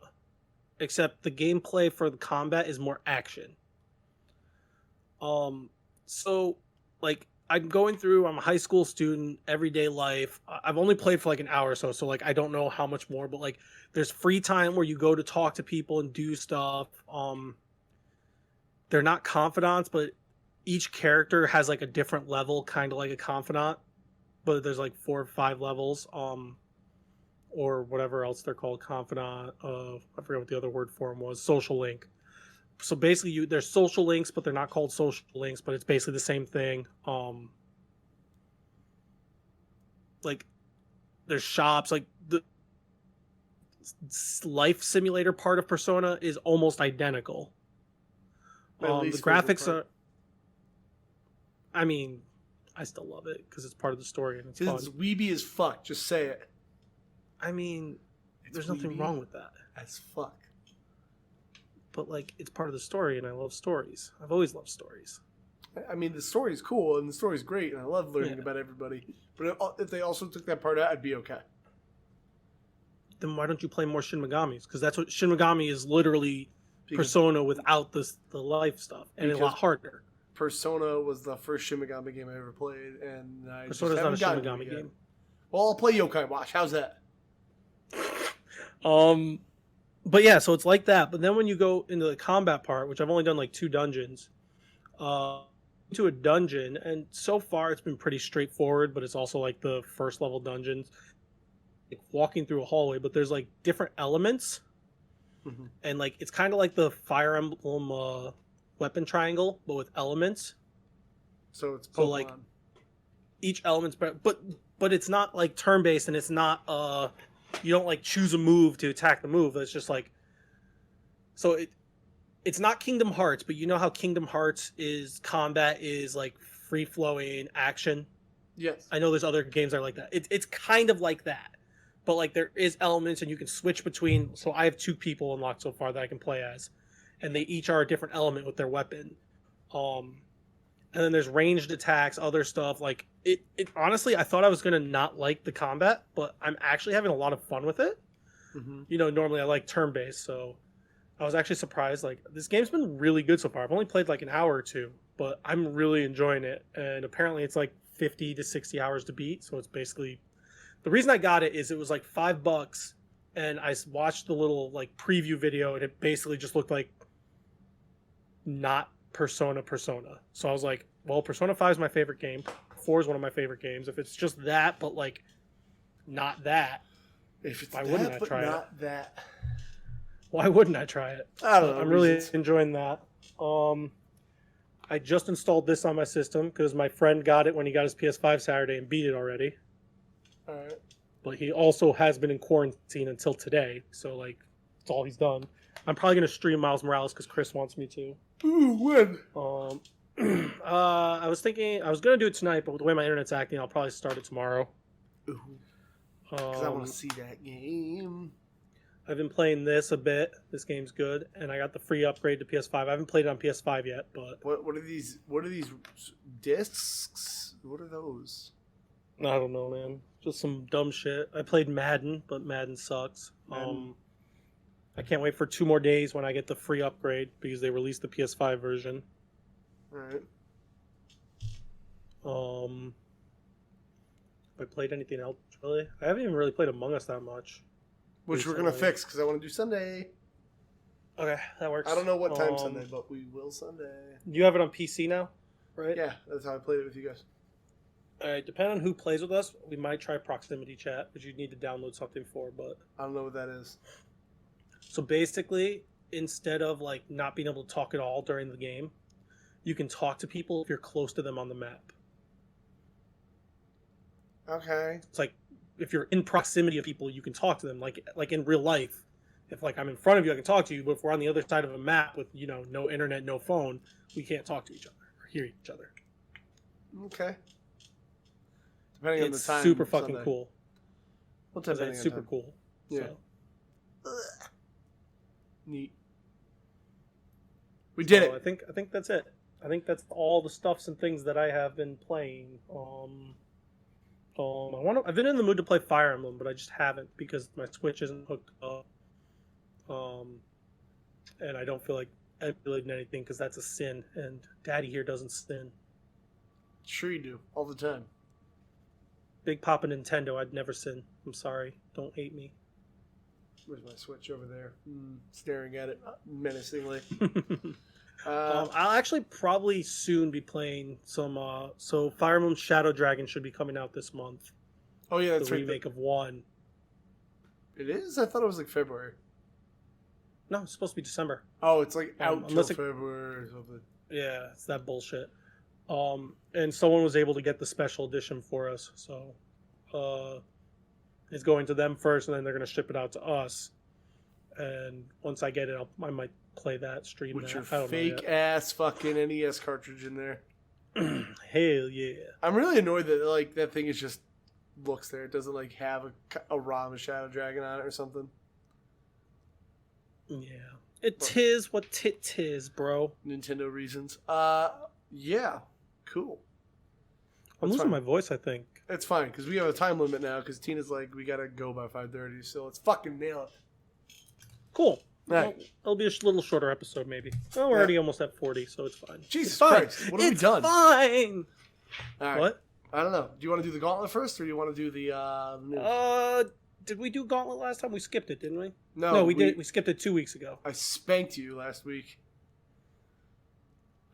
except the gameplay for the combat is more action. So like I'm a high school student, everyday life. I've only played for like an hour or so, so like I don't know how much more, but like there's free time where you go to talk to people and do stuff. They're not confidants, but each character has like a different level, kind of like a confidant, but there's like 4 or 5 levels, or whatever else they're called, confidant. I forget what the other word for them was. Social link. So basically, there's social links, but they're not called social links, but it's basically the same thing. Like there's shops, like the life simulator part of Persona is almost identical. The graphics are. I mean, I still love it because it's part of the story and it's fun. It's weeby as fuck. Just say it. I mean, there's nothing wrong with that. As fuck. But like, it's part of the story, and I love stories. I've always loved stories. I mean, the story's cool and the story's great, and I love learning about everybody. But if they also took that part out, I'd be okay. Then why don't you play more Shin Megamis? Because that's what Shin Megami is, literally Persona without the life stuff, and a lot harder. Persona was the first Shin Megami game I ever played, and I Persona's not a Shin Megami game. Well, I'll play Yokai Watch. How's that? But yeah, so it's like that. But then when you go into the combat part, which I've only done like 2 dungeons, to a dungeon, and so far it's been pretty straightforward, but it's also like the first level dungeons, like walking through a hallway, but there's like different elements, and like it's kind of like the Fire Emblem weapon triangle, but with elements. So it's Pokemon. So like each element's but it's not like turn based, and it's not you don't like choose a move to attack the move. It's just like, so it's not Kingdom Hearts, but you know how Kingdom Hearts is combat is like free flowing action. Yes. I know there's other games that are like that. It's kind of like that, but like there is elements and you can switch between. So I have 2 people unlocked so far that I can play as, and they each are a different element with their weapon. And then there's ranged attacks, other stuff. Like it honestly, I thought I was gonna not like the combat, but I'm actually having a lot of fun with it. You know, normally I like turn based, so I was actually surprised. Like this game's been really good so far. I've only played like an hour or 2, but I'm really enjoying it. And apparently it's like 50 to 60 hours to beat. So it's basically, the reason I got it is it was like $5, and I watched the little like preview video, and it basically just looked like not Persona. So I was like, well, Persona 5 is my favorite game. 4 is one of my favorite games. If it's just that, but like not that, why wouldn't I try it? Why wouldn't I try it? I don't know. I'm really enjoying that. I just installed this on my system because my friend got it when he got his PS5 Saturday and beat it already. All right. But he also has been in quarantine until today, so like that's all he's done. I'm probably gonna stream Miles Morales because Chris wants me to. Ooh, when? I was thinking I was gonna do it tonight, but with the way my internet's acting, I'll probably start it tomorrow. Ooh. Because I want to see that game. I've been playing this a bit. This game's good, and I got the free upgrade to PS5. I haven't played it on PS5 yet, but what are these? What are these discs? What are those? I don't know, man. Just some dumb shit. I played Madden, but Madden sucks. I can't wait for 2 more days when I get the free upgrade because they released the PS5 version. Alright. Have I played anything else, really? I haven't even really played Among Us that much. Which we're going to fix because I want to do Sunday. Okay, that works. I don't know what time Sunday, but we will Sunday. You have it on PC now, right? Yeah, that's how I played it with you guys. Alright, depending on who plays with us, we might try proximity chat, which you need to download something for, but I don't know what that is. So basically, instead of like not being able to talk at all during the game, you can talk to people if you're close to them on the map. Okay. It's like if you're in proximity of people, you can talk to them. Like in real life, if like I'm in front of you, I can talk to you. But if we're on the other side of a map with no internet, no phone, we can't talk to each other or hear each other. Okay. Depending on the It's time. super fucking Sunday. cool. What time? It's super cool. Yeah. So. Neat. We did it. I think that's it. I think that's all the stuffs and things that I have been playing. I've been in the mood to play Fire Emblem, but I just haven't because my Switch isn't hooked up. And I don't feel like emulating anything because that's a sin, and Daddy here doesn't sin. Sure you do. All the time. Big Papa Nintendo, I'd never sin. I'm sorry. Don't hate me. Where's my Switch over there? Staring at it menacingly. I'll actually probably soon be playing some. So Fire Emblem Shadow Dragon should be coming out this month. Oh yeah, that's the right. remake of 1. It is? I thought it was like February. No, it's supposed to be December. Oh, it's like out till unless February or something. Yeah, it's that bullshit. And someone was able to get the special edition for us, so it's going to them first, and then they're going to ship it out to us. And once I get it, I might play that, stream With that. your I don't know fake yet. ass fucking NES cartridge in there. Hell yeah! I'm really annoyed that like that thing is just looks there. It doesn't like have a ROM of Shadow Dragon on it or something. Yeah, it is what tit is, bro. Nintendo reasons. Yeah, cool. I'm That's losing fine. my voice, I think. It's fine because we have a time limit now. Because Tina's like, we gotta go by 5:30, so let's fucking nail it. Cool. Right. Well, it'll be a little shorter episode, maybe. Well, we're already almost at 40, so it's fine. Jesus it's fine. Christ, what have we done? It's fine. All right. What? I don't know. Do you want to do the gauntlet first, or do you want to do the news? Did we do Gauntlet last time? We skipped it, didn't we? No, we did. We skipped it 2 weeks ago. I spanked you last week.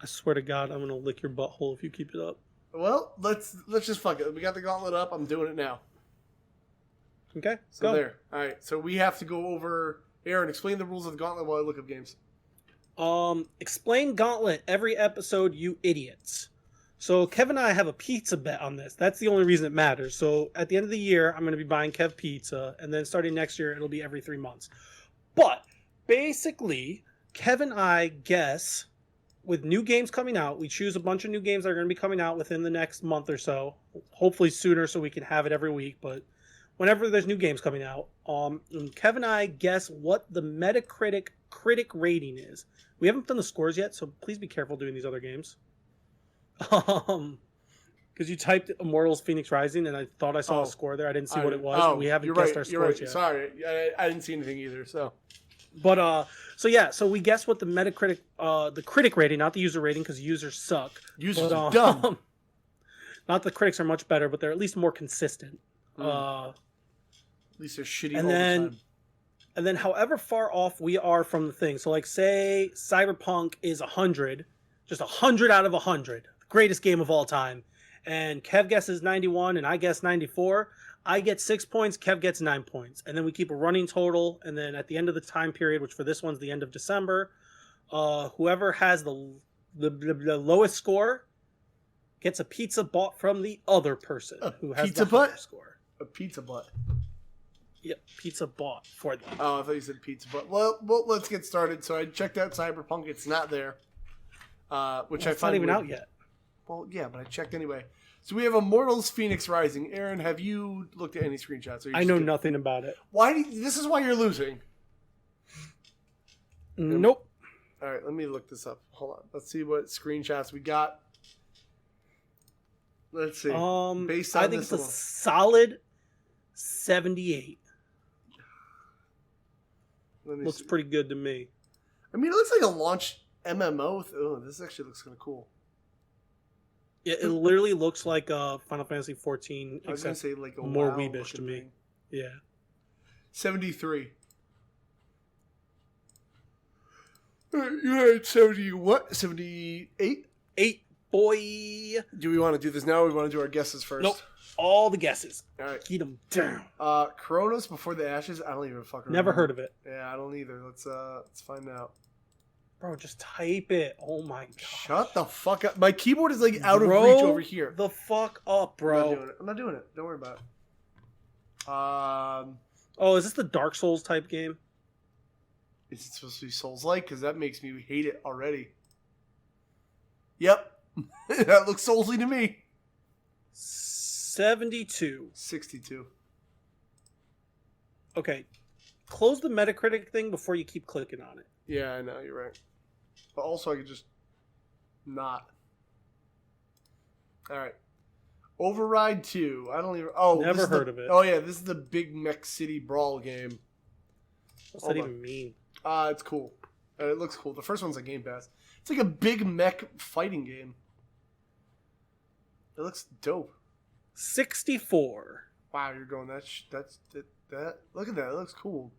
I swear to God, I'm gonna lick your butthole if you keep it up. Well, let's just fuck it. We got the gauntlet up. I'm doing it now. Okay, So go. there. All right. So we have to go over. Aren, explain the rules of the gauntlet while I look up games. Explain Gauntlet every episode, you idiots. So Kev and I have a pizza bet on this. That's the only reason it matters. So at the end of the year, I'm going to be buying Kev pizza, and then starting next year, it'll be every 3 months. But basically, Kev and I guess with new games coming out, we choose a bunch of new games that are going to be coming out within the next month or so. Hopefully sooner, so we can have it every week. But whenever there's new games coming out, and Kev and I guess what the Metacritic critic rating is. We haven't done the scores yet, so please be careful doing these other games. Because you typed Immortals Phoenix Rising, and I thought I saw a score there. I didn't see what it was. And we haven't guessed our scores yet. Sorry, I didn't see anything either. So, but so we guess what the Metacritic, the critic rating, not the user rating, because users suck. Users are dumb. Not the critics are much better, but they're at least more consistent. At least they're shitty and all then, the time. And then, however far off we are from the thing. So, like, say Cyberpunk is 100, just 100 out of 100, the greatest game of all time. And Kev guesses 91, and I guess 94. I get 6 points. Kev gets 9 points, and then we keep a running total. And then at the end of the time period, which for this one's the end of December, whoever has the lowest score gets a pizza bought from the other person who has the higher score. A pizza butt. Yep, pizza bought for them. Oh, I thought you said pizza butt. Well, let's get started. So I checked out Cyberpunk. It's not there. Which I It's find not even weird. out yet. Well, yeah, but I checked anyway. So we have Immortals Phoenix Rising. Aren, have you looked at any screenshots? Or I know nothing about it. This is why you're losing. Nope. All right, let me look this up. Hold on. Let's see what screenshots we got. Let's see. Based on I think this it's a solid 78. Looks pretty good to me. I mean, it looks like a launch MMO. Oh, this actually looks kind of cool. It literally looks like Final Fantasy 14, I was going to except say like a more WoW weebish to looking me. thing. Yeah. 73. You had 70 what? 78? 8, boy. Do we want to do this now or we want to do our guesses first? Nope. All the guesses. All right. Keep them down. Kronos Before the Ashes? I don't even fucking Never remember. heard of it. Yeah, I don't either. Let's find out. Bro, just type it. Oh my god. Shut the fuck up. My keyboard is like out of reach over here. The fuck up, bro. I'm not doing it. Don't worry about it. Oh, is this the Dark Souls type game? Is it supposed to be Souls-like? Because that makes me hate it already. Yep. That looks Souls-y to me. 72. 62. Okay. Close the Metacritic thing before you keep clicking on it. Yeah, I know. You're right. But also, I could just not. All right. Override 2. I don't even... Oh, never heard of it. Oh, yeah. This is the Big Mech City Brawl game. What's that even mean? It's cool. It looks cool. The first one's a Game Pass. It's like a big mech fighting game. It looks dope. 64. Wow, you're going that. Look at that. It looks cool.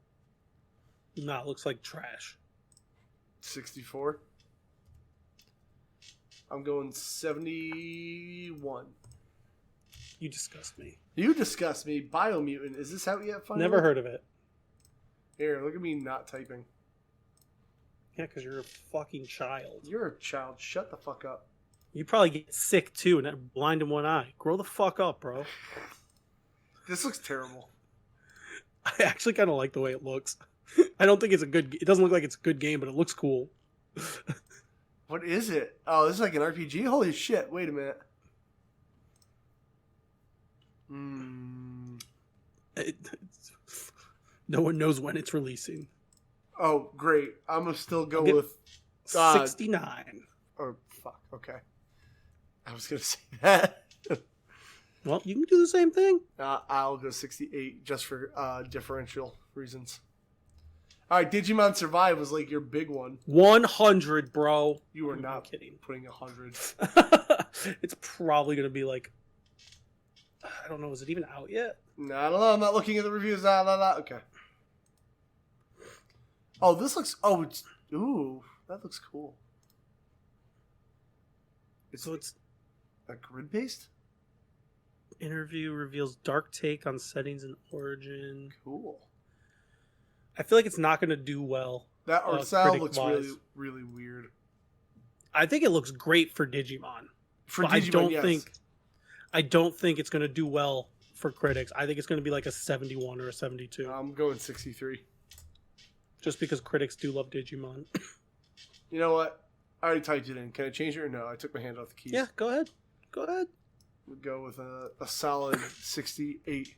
Nah, it looks like trash. 64. I'm going 71. You disgust me. You disgust me. Biomutant. Is this out yet? Finally? Never heard of it. Here, look at me not typing. Yeah, because you're a fucking child. You're a child. Shut the fuck up. You probably get sick too and have blind in one eye. Grow the fuck up, bro. This looks terrible. I actually kind of like the way it looks. I don't think it's a good... It doesn't look like it's a good game, but it looks cool. What is it? Oh, this is like an RPG? Holy shit. Wait a minute. No one knows when it's releasing. Oh, great. I'm going to still go with... 69. Oh, fuck. Okay. I was going to say that. Well, you can do the same thing. I'll go 68 just for differential reasons. All right, Digimon Survive was like your big one. 100, bro. You were I'm not kidding. putting 100. It's probably going to be like... I don't know. Is it even out yet? No, I don't know. I'm not looking at the reviews. Okay. Oh, this looks... Oh, it's... Ooh, that looks cool. So it's... A grid-based? Interview reveals dark take on settings and origin. Cool. I feel like it's not going to do well. That art style looks critic-wise. really, really weird. I think it looks great for Digimon. For but Digimon, I don't think it's going to do well for critics. I think it's going to be like a 71 or a 72. I'm going 63. Just because critics do love Digimon. You know what? I already typed it in. Can I change it or no? I took my hand off the keys. Yeah, go ahead. Go ahead. We'll go with a solid 68.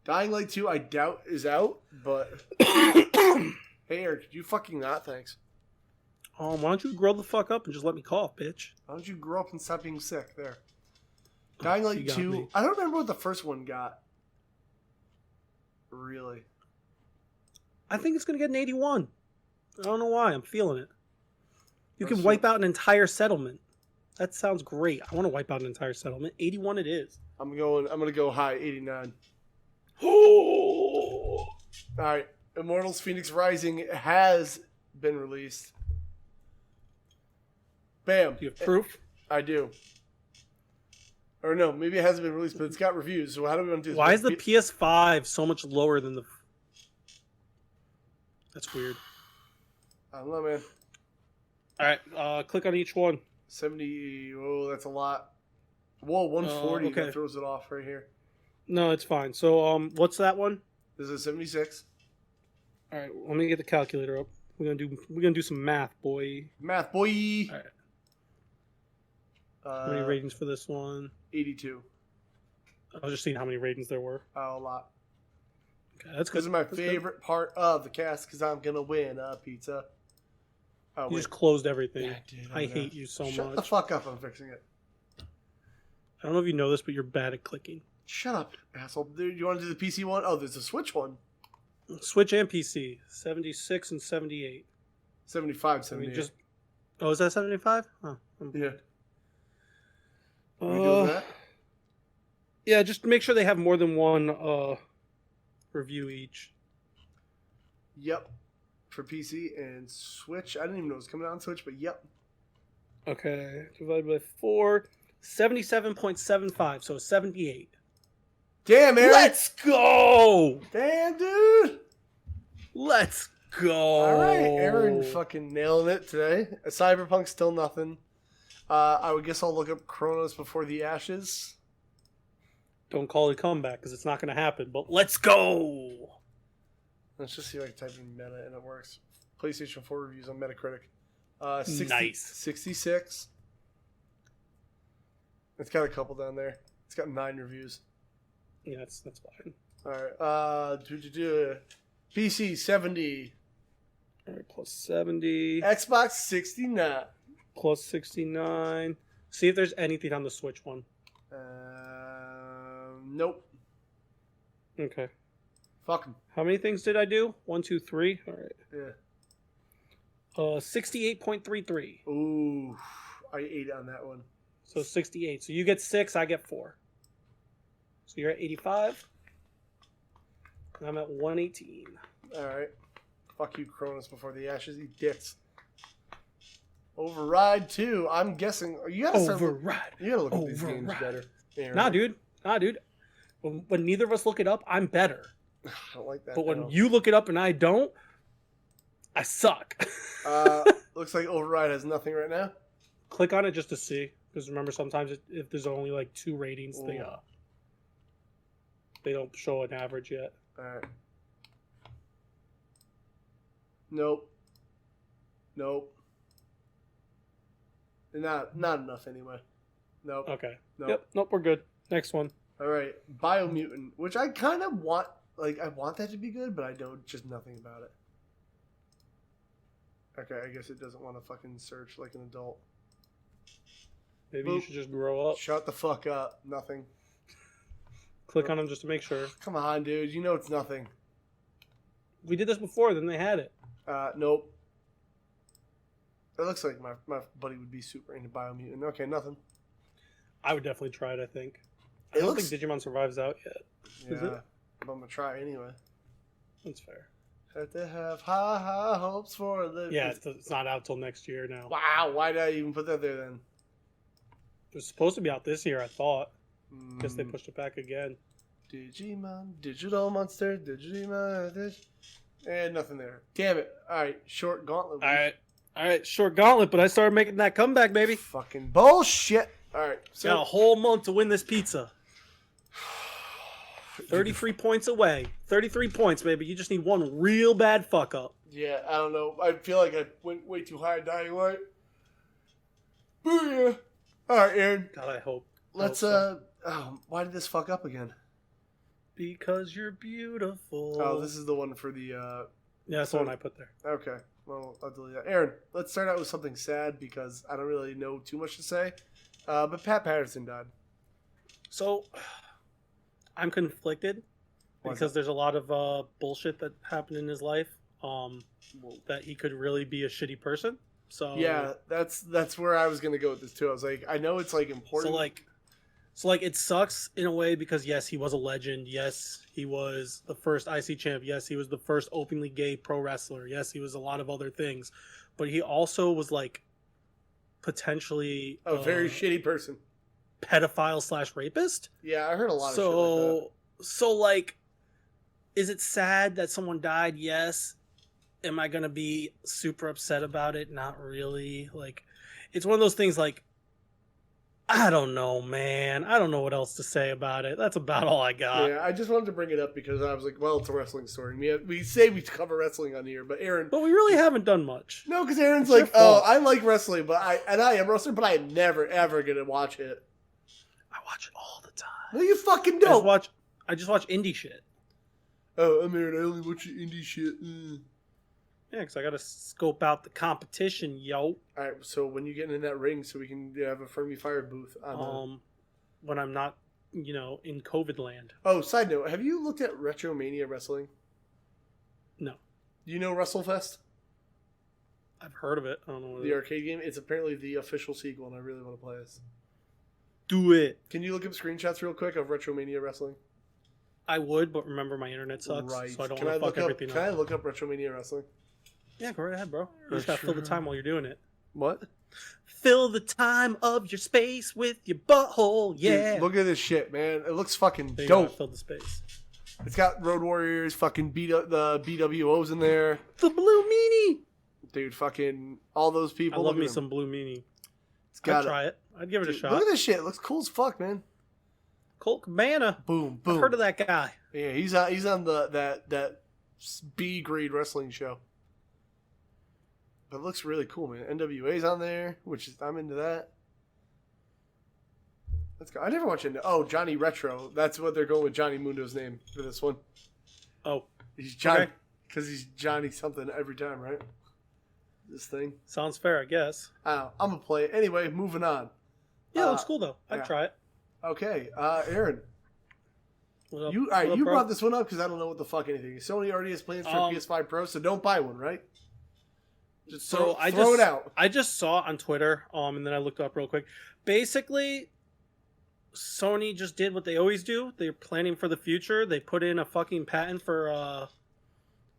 Dying Light 2, I doubt is out, but... Hey, Eric, you fucking not, thanks. Why don't you grow the fuck up and just let me cough, bitch? Why don't you grow up and stop being sick? There. Dying Light 2, me. I don't remember what the first one got. Really? I think it's going to get an 81. I don't know why. I'm feeling it. You can wipe out an entire settlement. That sounds great. I want to wipe out an entire settlement. 81 it is. I'm gonna go high, 89. All right, Immortals: Phoenix Rising has been released. Bam. Do you have proof? I do. Or no, maybe it hasn't been released, but it's got reviews. So how do we want to do this? Why is the PS5 so much lower than the... That's weird. I don't know, man. All right, click on each one. 70. Oh, that's a lot. Whoa, 140. Okay. That throws it off right here. No, it's fine. So, what's that one? This is 76. All right, let me get the calculator up. We're gonna do some math, boy. Math, boy. All right. How many ratings for this one? 82. I was just seeing how many ratings there were. Oh, a lot. Okay, that's good. This is my favorite part of the cast because I'm gonna win a pizza. Oh, You just closed everything. Yeah, I did. I hate you so Shut much. the fuck up. I'm fixing it. I don't know if you know this, but you're bad at clicking. Shut up, asshole. Dude, you want to do the PC one? Oh, there's a Switch one. Switch and PC. 76 and 78. 75, 78. Oh, is that 75? Oh, Yeah. Uh, Are we doing that? Yeah, just make sure they have more than one review each. Yep. For PC and Switch. I didn't even know it was coming out on Switch, but yep. Okay, divided by 4. 77.75, so 78. Damn, Aren. Let's go! Damn, dude. Let's go. All right, Aren fucking nailing it today. Cyberpunk still nothing. I would guess I'll look up Chronos Before the Ashes. Don't call it a comeback because it's not going to happen. But let's go. Let's just see if I can type in meta and it works. PlayStation 4 reviews on Metacritic. 66. It's got a couple down there. It's got 9 reviews. Yeah, that's fine. All right. PC 70. All right, plus 70. Xbox 69. Plus 69. See if there's anything on the Switch one. Nope. Okay. Fuck 'em. How many things did I do? 1, 2, 3. All right. Yeah. 68.33. Ooh, I ate on that one. So 68. So you get 6, I get 4. So you're at 85. And I'm at 118. All right. Fuck you, Cronus Before the Ashes. Eat dicks. Override 2. I'm guessing. You gotta start. Override. You gotta look at these games better. Aaron. Nah, dude. When neither of us look it up, I'm better. I don't like that. But when you look it up and I don't, I suck. Looks like Override has nothing right now. Click on it just to see. Because remember, sometimes if there's only like 2 ratings, they don't show an average yet. All right. Nope. Not enough anyway. Nope. Okay. Nope. Yep. Nope. We're good. Next one. All right. Biomutant, which I kind of want. Like, I want that to be good, but I don't. Just nothing about it. Okay, I guess it doesn't want to fucking search like an adult. Maybe Boop. you should just grow up. Shut the fuck up. Nothing. Click on them just to make sure. Come on, dude. You know it's nothing. We did this before, then they had it. Nope. It looks like my buddy would be super into Biomutant. Okay, nothing. I would definitely try it, I think. I It don't looks- think Digimon Survive's out yet. Is it? But I'm gonna try anyway. That's fair. Have to have high hopes for the. Yeah, it's not out till next year now. Wow, why did I even put that there then? It was supposed to be out this year, I thought. Guess they Mm, pushed it back again. Digimon, Digital Monster, Digimon, and nothing there. Damn it! All right, short gauntlet. All right, short gauntlet, but I started making that comeback, baby. Fucking bullshit. All right, Got a whole month to win this pizza. 33 points away. 33 points, baby. You just need one real bad fuck up. Yeah, I don't know. I feel like I went way too high dying light. Booyah! All right, Aaron. God, I hope. Let's why did this fuck up again? Because you're beautiful. Oh, this is the one for the. Yeah, that's the one I put there. Okay, well, I'll delete that. Aaron, let's start out with something sad because I don't really know too much to say. But Pat Patterson died. So, I'm conflicted Why is because that? there's a lot of bullshit that happened in his life. That he could really be a shitty person. So Yeah, that's where I was gonna go with this too. I was like, I know it's like important. So like it sucks in a way because yes, he was a legend. Yes, he was the first IC champ. Yes, he was the first openly gay pro wrestler. Yes, he was a lot of other things, but he also was like potentially a very shitty person. pedophile / rapist. Yeah, I heard a lot of shit like that. So like, is it sad that someone died? Yes. Am I gonna be super upset about it? Not really. Like, it's one of those things. Like, I don't know, man. I don't know what else to say about it. That's about all I got. Yeah, I just wanted to bring it up because I was like, well, it's a wrestling story. We say we cover wrestling on here, but Aaron. But we really haven't done much. No, because Aaron's It's your like, oh, fault. I like wrestling, but I am a wrestler, but I am never ever gonna watch it. I watch it all the time. No, you fucking I don't. just watch indie shit. Oh, I'm Aaron. I only watch indie shit. Yeah, because I gotta scope out the competition, yo. All right, so when you get in that ring, so we can have a Fermi Fire booth. When I'm not, in COVID land. Oh, side note, have you looked at Retromania Wrestling? No, Do you know WrestleFest? I've heard of it. I don't know what The arcade game? It's apparently the official sequel, and I really want to play this. Do it. Can you look up screenshots real quick of Retromania Wrestling? I would, but remember my internet sucks, Right. so I don't Can want I to fuck look up? everything Can up. I look up Retromania Wrestling? Yeah, go right ahead, bro. You just gotta fill the time while you're doing it. What? Fill the time of your space with your butthole, yeah. Dude, look at this shit, man. It looks fucking There you go, I dope. filled the space. It's got Road Warriors, fucking the BWOs in there. The Blue Meanie. Dude, fucking all those people. I love me some Blue Meanie. I'd try it. I'd give it a shot. Look at this shit. It looks cool as fuck, man. Colt Cabana. Boom, boom. I've heard of that guy. Yeah, he's on that B grade wrestling show. But it looks really cool, man. NWA's on there, which is I'm into that. Let's go. I never watched it. Oh, Johnny Retro. That's what they're going with Johnny Mundo's name for this one. Oh, he's Johnny because he's Johnny something every time, right? This thing sounds fair, I guess. I'm gonna play it anyway. Moving on. Yeah, it looks cool though. I'd try it. Okay, Aren. You bro? brought this one up because I don't know what the fuck anything is. Sony already has plans for PS5 Pro, so don't buy one, right? Just throw it out. I just saw it on Twitter, and then I looked up real quick. Basically, Sony just did what they always do. They're planning for the future. They put in a fucking patent for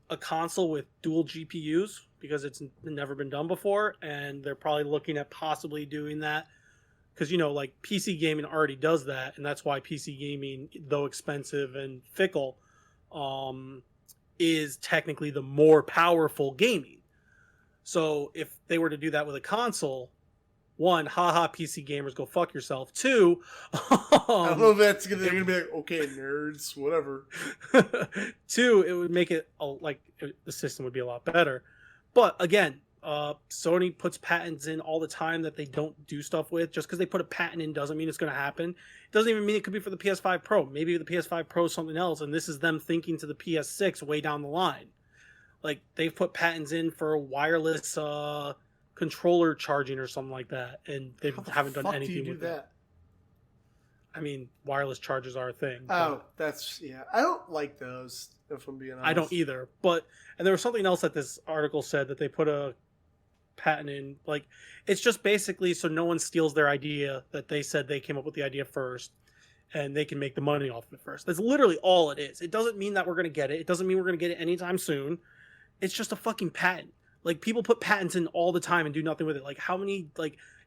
a console with dual GPUs because it's never been done before, and they're probably looking at possibly doing that. Because, like, PC gaming already does that, and that's why PC gaming, though expensive and fickle, is technically the more powerful gaming. So if they were to do that with a console, one, haha, PC gamers, go fuck yourself. Two, I don't know if they're going to be like, okay, nerds, whatever. Two, it would make it, the system would be a lot better. But, again, Sony puts patents in all the time that they don't do stuff with. Just because they put a patent in doesn't mean it's going to happen. It doesn't even mean it could be for the PS5 Pro. Maybe the PS5 Pro is something else, and this is them thinking to the PS6 way down the line. Like, they've put patents in for wireless controller charging or something like that, and they haven't done anything with that. I mean, wireless chargers are a thing. Oh, I don't like those, if I'm being honest. I don't either. And there was something else that this article said that they put a patent in. Like, it's just basically so no one steals their idea that they said they came up with the idea first, and they can make the money off of it first. That's literally all it is. It doesn't mean that we're going to get it. It doesn't mean we're going to get it anytime soon. It's just a fucking patent. Like, people put patents in all the time and do nothing with it. Like, how many,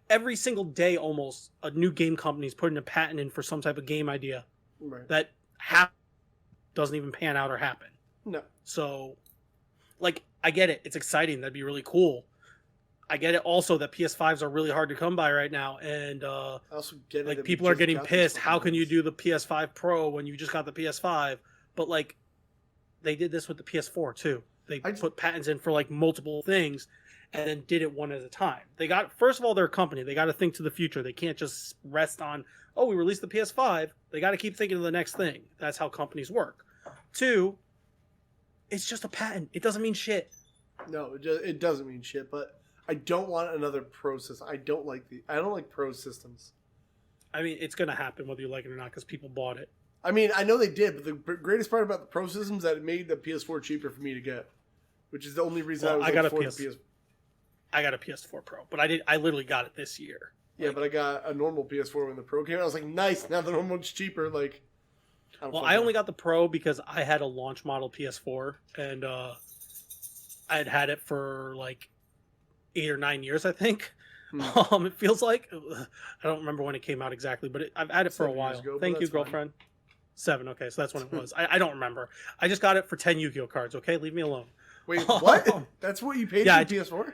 every single day almost, a new game company is putting a patent in for some type of game idea that doesn't even pan out or happen. No. So, I get it. It's exciting. That'd be really cool. I get it also that PS5s are really hard to come by right now. And, I also get it. People are getting pissed. How can you do the PS5 Pro when you just got the PS5? But, they did this with the PS4 too. They put patents in for multiple things and then did it one at a time. First of all, they're a company. They got to think to the future. They can't just rest on, we released the PS5. They got to keep thinking of the next thing. That's how companies work. Two, it's just a patent. It doesn't mean shit. No, it doesn't mean shit, but I don't want another Pro system. I don't like Pro systems. I mean, it's going to happen whether you like it or not because people bought it. I mean, I know they did, but the greatest part about the Pro systems is that it made the PS4 cheaper for me to get, which is the only reason I got a PS4 Pro, but I literally got it this year. Yeah, but I got a normal PS4 when the Pro came out. I was like, nice, now the normal one's cheaper. I only got the Pro because I had a launch model PS4, and I had it for 8 or 9 years, I think. It feels like. I don't remember when it came out exactly, but I've had it for a while. Thank you, girlfriend. 7, okay, so that's when it was. I don't remember. I just got it for 10 Yu-Gi-Oh cards, okay? Leave me alone. Wait, what? That's what you paid for the PS4?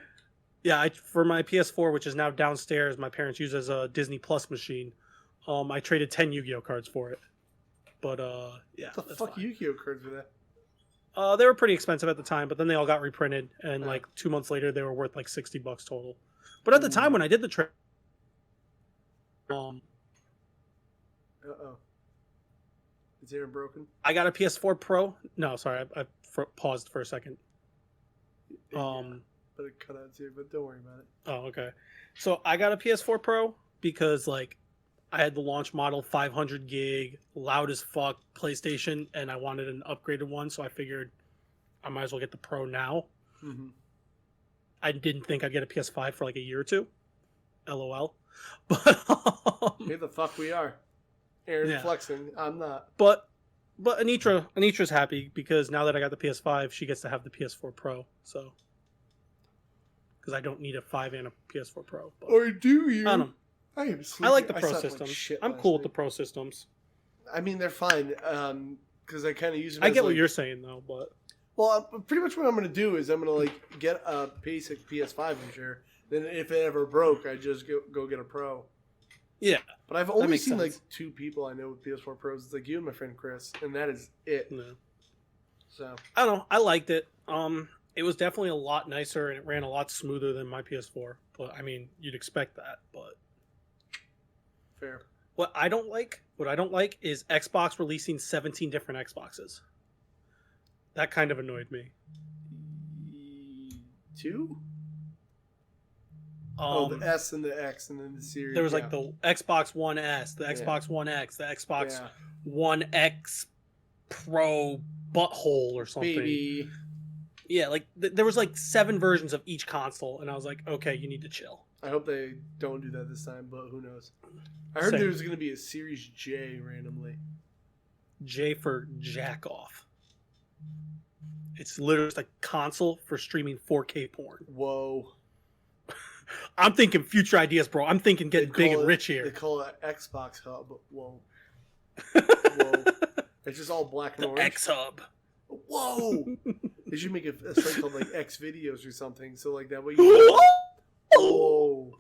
Yeah, for my PS4, which is now downstairs, my parents use as a Disney Plus machine. I traded 10 Yu-Gi-Oh cards for it. But, yeah. What the fuck Yu-Gi-Oh cards for that? They were pretty expensive at the time, but then they all got reprinted, and 2 months later, they were worth $60 total. But at the time when I did the trade, uh-oh. Is Aren broken? I got a PS4 Pro. No, sorry, I paused for a second. Yeah, but it cut out too, but don't worry about it. Oh, okay. So I got a PS4 Pro because I had the launch model 500 gig, loud as fuck PlayStation, and I wanted an upgraded one, so I figured I might as well get the Pro now. Mm-hmm. I didn't think I'd get a PS5 for a year or two. LOL. But here the fuck we are. Aren flexing. I'm not. But Anitra's happy because now that I got the PS5, she gets to have the PS4 Pro. So, because I don't need a 5 and a PS4 Pro. But, or do you? I don't know. I like the Pro systems. I'm cool with the Pro systems. I mean, they're fine. because I kind of use it. I get what you're saying though, but pretty much what I'm going to do is I'm going to like get a basic PS5, I'm sure. Then if it ever broke, I just go get a Pro. Yeah, but I've only seen sense. like 2 people I know with PS4 Pros. It's like you and my friend Chris, and that is it. No. So I don't know. I liked it. It was definitely a lot nicer and it ran a lot smoother than my PS4. But I mean, you'd expect that. But fair. What I don't like is Xbox releasing 17 different Xboxes. That kind of annoyed me. 2? The S and the X and then the series. There was like the Xbox One S, the Xbox One X, the Xbox One X Pro butthole or something. Baby. Yeah, like there was like 7 versions of each console, and I was like, okay, you need to chill. I hope they don't do that this time, but who knows? I heard there's going to be a Series J randomly. J for jack off. It's literally just a console for streaming 4K porn. Whoa. I'm thinking future ideas, bro. I'm thinking getting big and rich here. They call it Xbox Hub. Whoa. Whoa. It's just all black and orange. X Hub. Whoa. They should make a site called like X Videos or something. So like that way you. Whoa.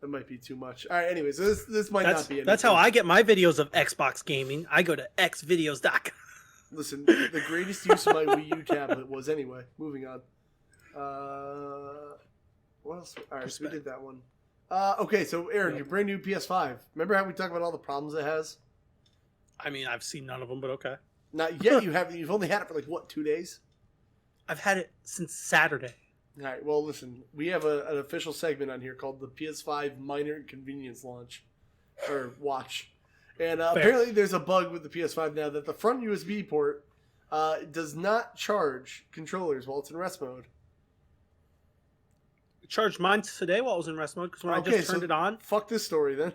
That might be too much. All right. Anyways, so this might not be anything. That's how I get my videos of Xbox gaming. I go to xvideos.com. Listen, the greatest use of my Wii U tablet was anyway. Moving on. What else? All right, so we did that one. Okay, so Aaron, your brand new PS5. Remember how we talked about all the problems it has? I mean, I've seen none of them, but okay. Not yet. You haven't. You've only had it for like what, 2 days? I've had it since Saturday. All right. Well, listen, we have an official segment on here called the PS5 Minor Inconvenience Launch or Watch, and apparently there's a bug with the PS5 now that the front USB port does not charge controllers while it's in rest mode. Charged mine today while I was in rest mode because when I just turned it on. Fuck this story then.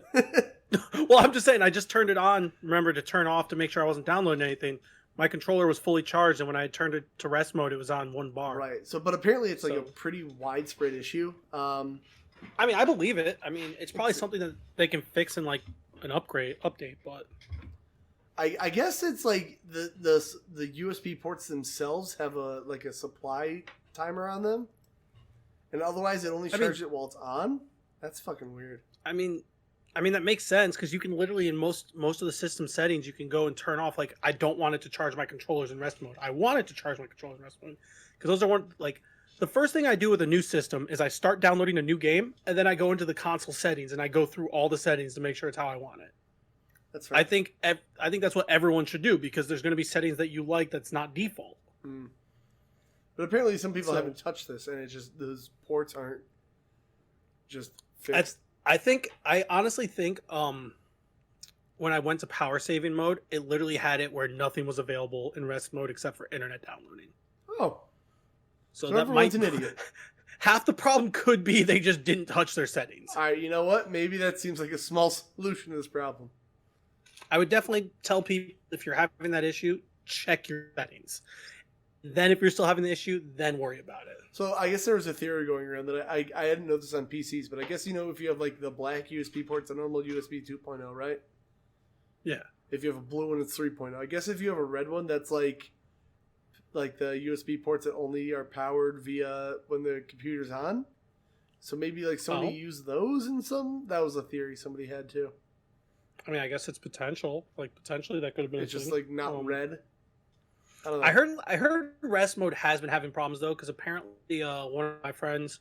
Well, I'm just saying I just turned it on. Remember to turn off to make sure I wasn't downloading anything. My controller was fully charged, and when I turned it to rest mode, it was on 1 bar. Right. So, but apparently it's like a pretty widespread issue. I mean, I believe it. I mean, it's probably something that they can fix in like an update. But I guess it's like the USB ports themselves have a supply timer on them. And otherwise, it only charges it while it's on? That's fucking weird. I mean, that makes sense because you can literally, in most of the system settings, you can go and turn off, like, I don't want it to charge my controllers in rest mode. I want it to charge my controllers in rest mode. Because those are the first thing I do with a new system is I start downloading a new game, and then I go into the console settings, and I go through all the settings to make sure it's how I want it. That's right. I think that's what everyone should do because there's going to be settings that you like that's not default. Mm. But apparently some people haven't touched this, and it's just those ports aren't just fixed. I honestly think when I went to power saving mode, it literally had it where nothing was available in rest mode except for internet downloading. Oh. So that might an idiot. Half the problem could be they just didn't touch their settings. All right, you know what? Maybe that seems like a small solution to this problem. I would definitely tell people if you're having that issue, check your settings. Then if you're still having the issue, then worry about it. So I guess there was a theory going around that I hadn't noticed on PCs, but I guess if you have like the black USB ports, the normal USB 2.0, right? Yeah. If you have a blue one, it's 3.0. I guess if you have a red one, that's like the USB ports that only are powered via when the computer's on. So maybe like somebody used those in some. That was a theory somebody had too. I mean, I guess it's potential. Like potentially that could have been. It's just like not red. I don't know. I heard rest mode has been having problems though, because apparently one of my friends,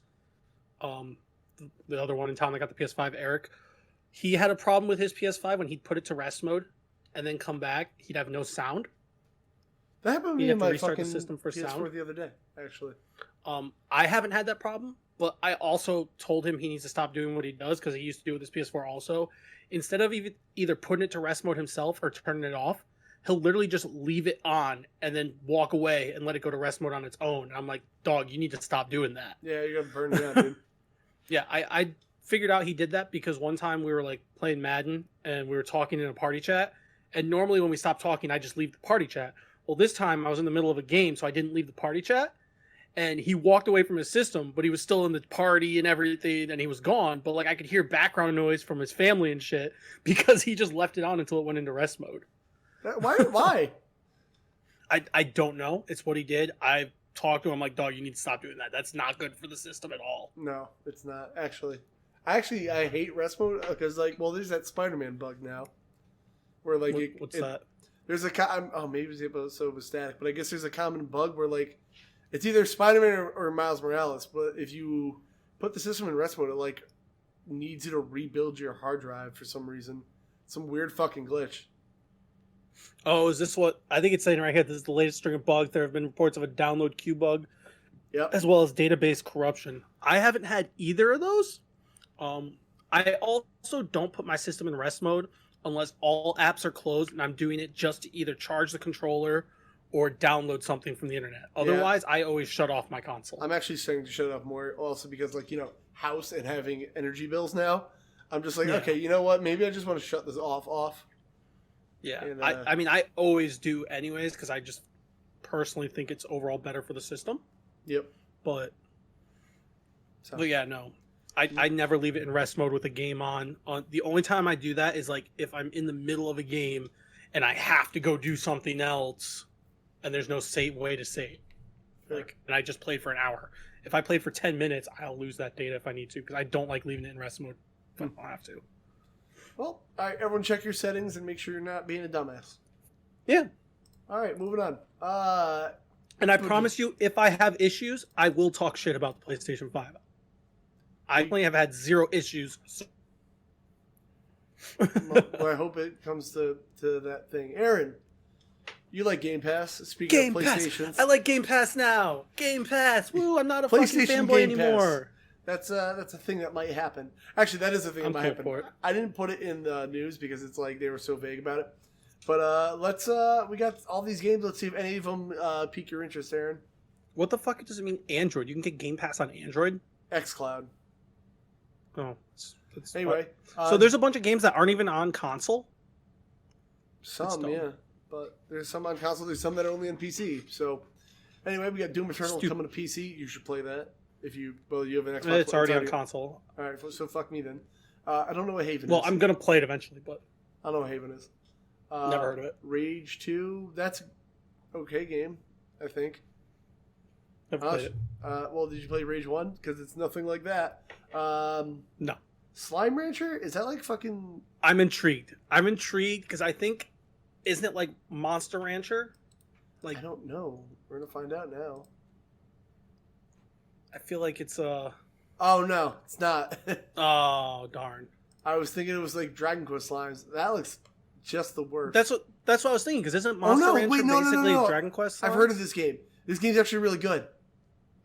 the other one in town that got the PS5, Eric, he had a problem with his PS5 when he'd put it to rest mode, and then come back, he'd have no sound. That happened to me in my fucking system for PS4 sound the other day, actually. I haven't had that problem, but I also told him he needs to stop doing what he does because he used to do with his PS4 also. Instead of either putting it to rest mode himself or turning it off, he'll literally just leave it on and then walk away and let it go to rest mode on its own. And I'm like, dog, you need to stop doing that. Yeah, you're going to burn it out, dude. Yeah, I figured out he did that because one time we were like playing Madden and we were talking in a party chat. And normally when we stop talking, I just leave the party chat. Well, this time I was in the middle of a game, so I didn't leave the party chat. And he walked away from his system, but he was still in the party and everything, and he was gone. But like I could hear background noise from his family and shit because he just left it on until it went into rest mode. Why? I don't know. It's what he did. I talked to him like, dog, you need to stop doing that. That's not good for the system at all. No, it's not actually. I hate rest mode because there's that Spider-Man bug now, where What's that? There's maybe it was static, but I guess there's a common bug where it's either Spider-Man or Miles Morales, but if you put the system in rest mode, it needs you to rebuild your hard drive for some reason. Some weird fucking glitch. Oh, is this what I think it's saying right here? This is the latest string of bugs. There have been reports of a download queue bug, as well as database corruption. I haven't had either of those. I also don't put my system in rest mode unless all apps are closed and I'm doing it just to either charge the controller or download something from the internet. Otherwise, I always shut off my console. I'm actually starting to shut it off more also because house and having energy bills now. I'm just okay, you know what? Maybe I just want to shut this off. Yeah. And, I always do anyways because I just personally think it's overall better for the system. Yep. But yeah, no. I never leave it in rest mode with a game on. The only time I do that is if I'm in the middle of a game and I have to go do something else and there's no way to save. And I just played for an hour. If I played for 10 minutes, I'll lose that data if I need to because I don't like leaving it in rest mode if I don't have to. Well, all right, everyone check your settings and make sure you're not being a dumbass. Yeah. All right, moving on. And I promise you, if I have issues, I will talk shit about the PlayStation 5. I only have had 0 issues. Well, I hope it comes to that thing. Aren, you like Game Pass? Speaking of PlayStation, I like Game Pass now. Game Pass. Woo! I'm not a fucking fanboy anymore. That's a thing that might happen. Actually, that is a thing that might happen. I didn't put it in the news because it's they were so vague about it. But we got all these games. Let's see if any of them pique your interest, Aren. What the fuck does it mean Android? You can get Game Pass on Android? xCloud. Oh. Anyway. So there's a bunch of games that aren't even on console? Some, yeah. But there's some on console. There's some that are only on PC. So anyway, we got Doom Eternal coming to PC. You should play that. If you have an Xbox. It's already on console. All right, so fuck me then. I don't know what Haven is. Well, I'm going to play it eventually, but... I don't know what Haven is. Never heard of it. Rage 2, that's okay game, I think. Never played it. Well, did you play Rage 1? Because it's nothing like that. No. Slime Rancher? Is that fucking... I'm intrigued because I think... Isn't it like Monster Rancher? I don't know. We're going to find out now. I feel like it's Oh, no. It's not. Oh, darn. I was thinking it was like Dragon Quest Slimes. That looks just the worst. That's what I was thinking, because isn't Monster Rancher basically Dragon Quest Slimes? I've heard of this game. This game's actually really good.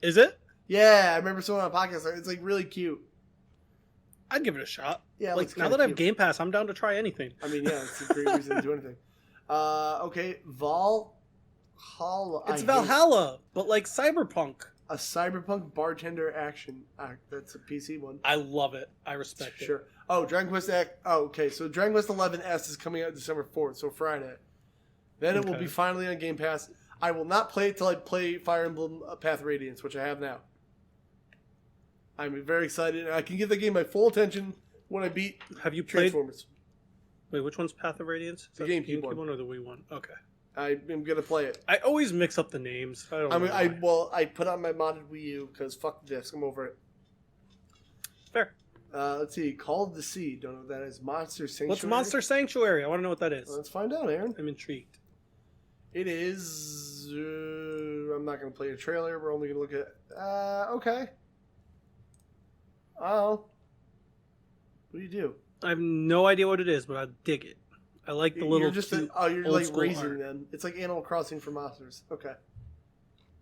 Is it? Yeah, I remember someone on a podcast. It's really cute. I'd give it a shot. Yeah, now that I have Game Pass, I'm down to try anything. I mean, yeah, it's a great reason to do anything. Okay, Valhalla. It's Valhalla, but like Cyberpunk. A cyberpunk bartender action act. That's a PC one. I love it. I respect it. Sure. Oh, Dragon Quest Act. Oh, okay. So Dragon Quest 11S is coming out December 4th, so Friday. Then it will be finally on Game Pass. I will not play it till I play Fire Emblem Path of Radiance, which I have now. I'm very excited. I can give the game my full attention when I beat Have you played Transformers. Wait, which one's Path of Radiance? The GameCube one or the Wii one? Okay. I'm gonna play it. I always mix up the names. I don't know. I put on my modded Wii U because fuck this. I'm over it. Fair. Let's see. Call of the Sea. Don't know what that is. Monster Sanctuary. What's Monster Sanctuary? I want to know what that is. Let's find out, Aren. I'm intrigued. It is. I'm not gonna play a trailer. We're only gonna look at. Okay. Oh. What do you do? I have no idea what it is, but I dig it. I like the little. You're like raising them. It's like Animal Crossing for monsters. Okay.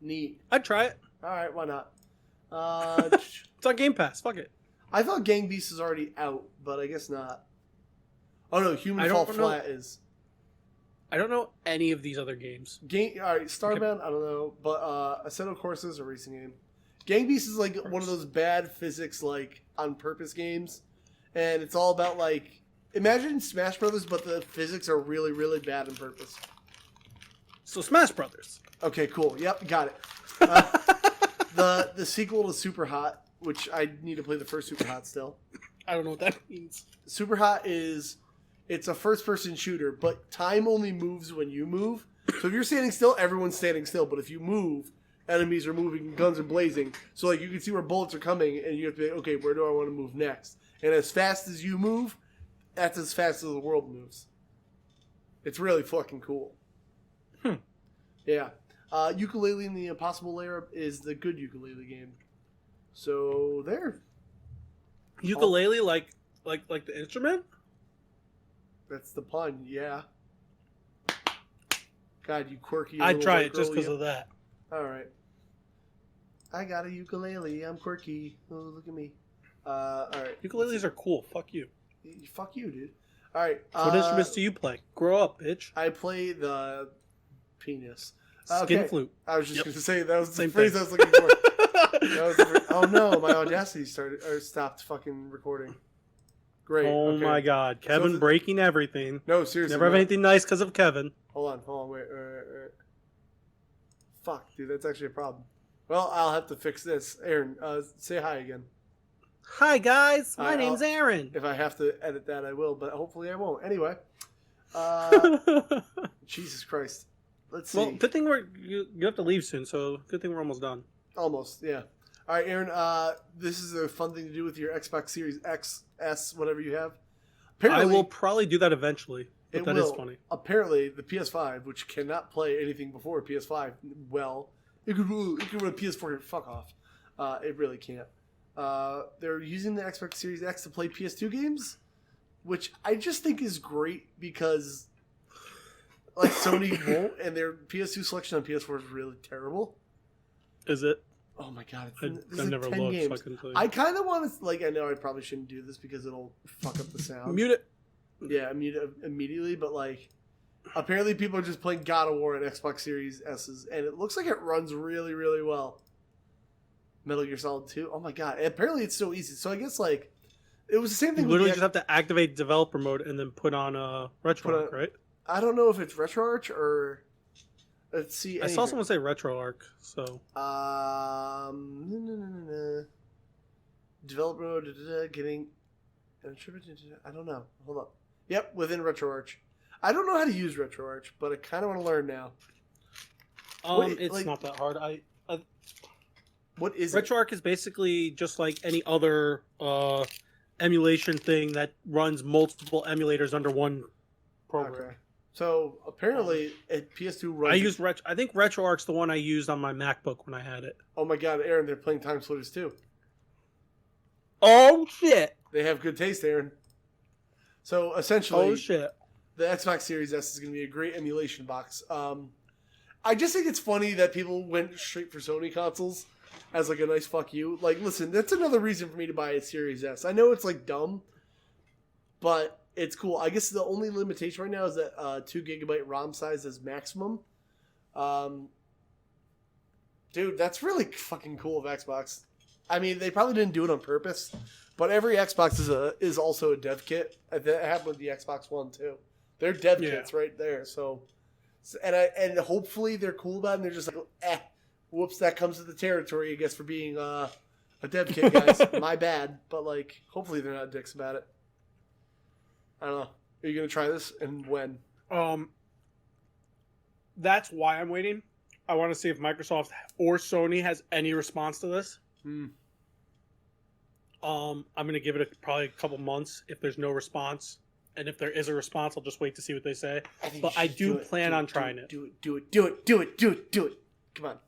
Neat. I'd try it. All right, why not? It's on Game Pass. Fuck it. I thought Gang Beasts is already out, but I guess not. Oh no, Human Fall Flat is. I don't know any of these other games. All right, Starbound, I don't know, but Assetto Corsa is a racing game. Gang Beasts is like one of those bad physics, like on purpose games, and it's all about like. Imagine Smash Brothers, but the physics are really, really bad on purpose. So Smash Brothers. Okay, cool. Yep, got it. The sequel to Super Hot, which I need to play the first Super Hot still. I don't know what that means. Super Hot it's a first-person shooter, but time only moves when you move. So if you're standing still, everyone's standing still. But if you move, enemies are moving, guns are blazing. So like you can see where bullets are coming, and you have to be okay. Where do I want to move next? And as fast as you move, that's as fast as the world moves. It's really fucking cool. Yeah. Ukulele in the Impossible Layer is the good ukulele game. So there. Ukulele, like the instrument? That's the pun, yeah. God, you quirky. I'd little try white it just girl, because you. of that. All right. I got a ukulele. I'm quirky. Oh, look at me. All right. Ukuleles are cool. Fuck you. Fuck you, dude. All right. What instruments do you play? Grow up, bitch. I play the penis. Skin flute. I was just going to say that was the Same phrase thing. I was looking for. Oh no, my Audacity stopped fucking recording. Great. Oh okay. my God, Kevin breaking everything. No, seriously. Never have anything nice because of Kevin. Hold on, wait. Fuck, dude, that's actually a problem. Well, I'll have to fix this. Aaron, say hi again. Hi guys, my name's Aren. If I have to edit that, I will, but hopefully I won't. Anyway, Jesus Christ. Let's see. Well, good thing you have to leave soon, so good thing we're almost done. Almost, yeah. All right, Aaron. This is a fun thing to do with your Xbox Series X, S, whatever you have. Apparently, I will probably do that eventually. But that is funny. Apparently, the PS5, which cannot play anything before PS5, well, it could run PS4. Fuck off. It really can't. They're using the Xbox Series X to play PS2 games, which I just think is great because, like, Sony won't, and their PS2 selection on PS4 is really terrible. Is it? Oh my God! I've never 10 looked, games. so I couldn't tell you. I kind of want to, like, I know I probably shouldn't do this because it'll fuck up the sound. Mute it. Yeah, mute it immediately, but, like, apparently people are just playing God of War on Xbox Series S's, and it looks like it runs really, really well. Metal Gear Solid 2, oh my God. And apparently it's so easy. So I guess, like, it was the same thing You literally just have to activate developer mode and then put on RetroArch, right? I don't know if it's RetroArch or... Let's see. I saw someone say RetroArch, so... Developer mode, getting... I don't know. Hold up. Yep, within RetroArch. I don't know how to use RetroArch, but I kind of want to learn now. It's like, not that hard. What is it? RetroArch is basically just like any other emulation thing that runs multiple emulators under one program. Okay. So apparently, at PS2 runs. I think RetroArch's the one I used on my MacBook when I had it. Oh my God, Aaron! They're playing Time Splitters too. Oh shit! They have good taste, Aaron. So essentially, oh shit! The Xbox Series S is going to be a great emulation box. I just think it's funny that people went straight for Sony consoles as like a nice fuck you. Like, listen, that's another reason for me to buy a Series S. I know it's like dumb, but it's cool. I guess the only limitation right now is that 2 GB ROM size is maximum. Dude, that's really fucking cool of Xbox. I mean, they probably didn't do it on purpose, but every Xbox is also a dev kit. That happened with the Xbox One too. They're dev kits right there. So, and hopefully they're cool about it. And they're just like, whoops, that comes with the territory, I guess, for being a dev kit, guys. My bad. But like, hopefully they're not dicks about it. I don't know. Are you gonna try this, and when? That's why I'm waiting. I want to see if Microsoft or Sony has any response to this. I'm gonna give it probably a couple months. If there's no response, and if there is a response, I'll just wait to see what they say. But I do plan on trying it. Do it. Come on.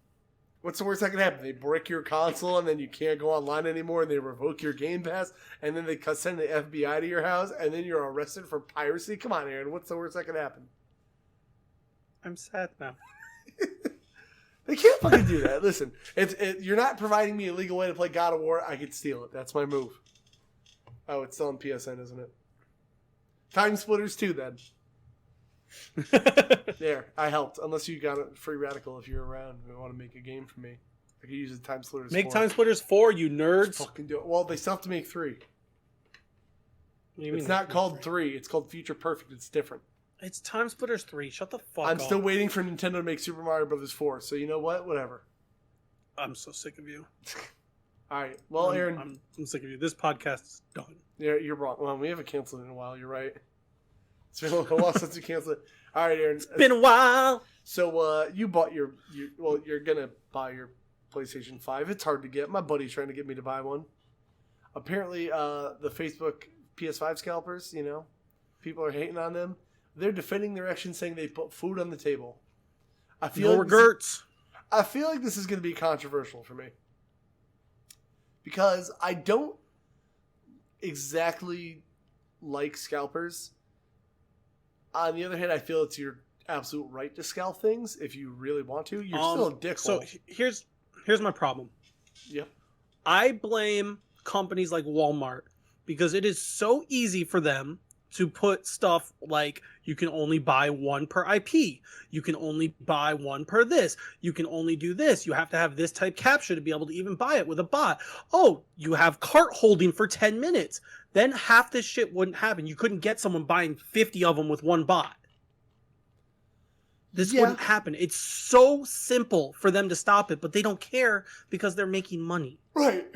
What's the worst that can happen? They break your console and then you can't go online anymore and they revoke your Game Pass and then they send the FBI to your house and then you're arrested for piracy? Come on, Aaron. What's the worst that can happen? I'm sad now. They can't fucking do that. Listen, you're not providing me a legal way to play God of War. I could steal it. That's my move. Oh, it's still on PSN, isn't it? Time Splitters 2, then. There, I helped. Unless you got a free radical if you're around and want to make a game for me. I could use the Time Splitters 4. Make Time Splitters 4, you nerds. Let's fucking do it. Well, they still have to make 3. It's It's not called 3. It's called Future Perfect. It's different. It's Time Splitters 3. Shut the fuck up. I'm still waiting for Nintendo to make Super Mario Bros. 4. So you know what? Whatever. I'm so sick of you. All right. Well, Aaron. I'm sick of you. This podcast is done. Yeah, you're wrong. Well, we haven't canceled in a while. You're right. It's been a little while since we canceled it. All right, Aaron. It's been a while. So you bought you're gonna buy your PlayStation 5. It's hard to get. My buddy's trying to get me to buy one. Apparently, the Facebook PS5 scalpers, people are hating on them. They're defending their actions, saying they put food on the table. I feel like this is going to be controversial for me. Because I don't exactly like scalpers. On the other hand, I feel it's your absolute right to scalp things if you really want to. You're still a dickhole. So here's my problem. Yep. I blame companies like Walmart because it is so easy for them to put stuff like you can only buy one per IP. You can only buy one per this. You can only do this. You have to have this type capture to be able to even buy it with a bot. Oh, you have cart holding for 10 minutes. Then half this shit wouldn't happen. You couldn't get someone buying 50 of them with one bot. This wouldn't happen. It's so simple for them to stop it, but they don't care because they're making money. Right.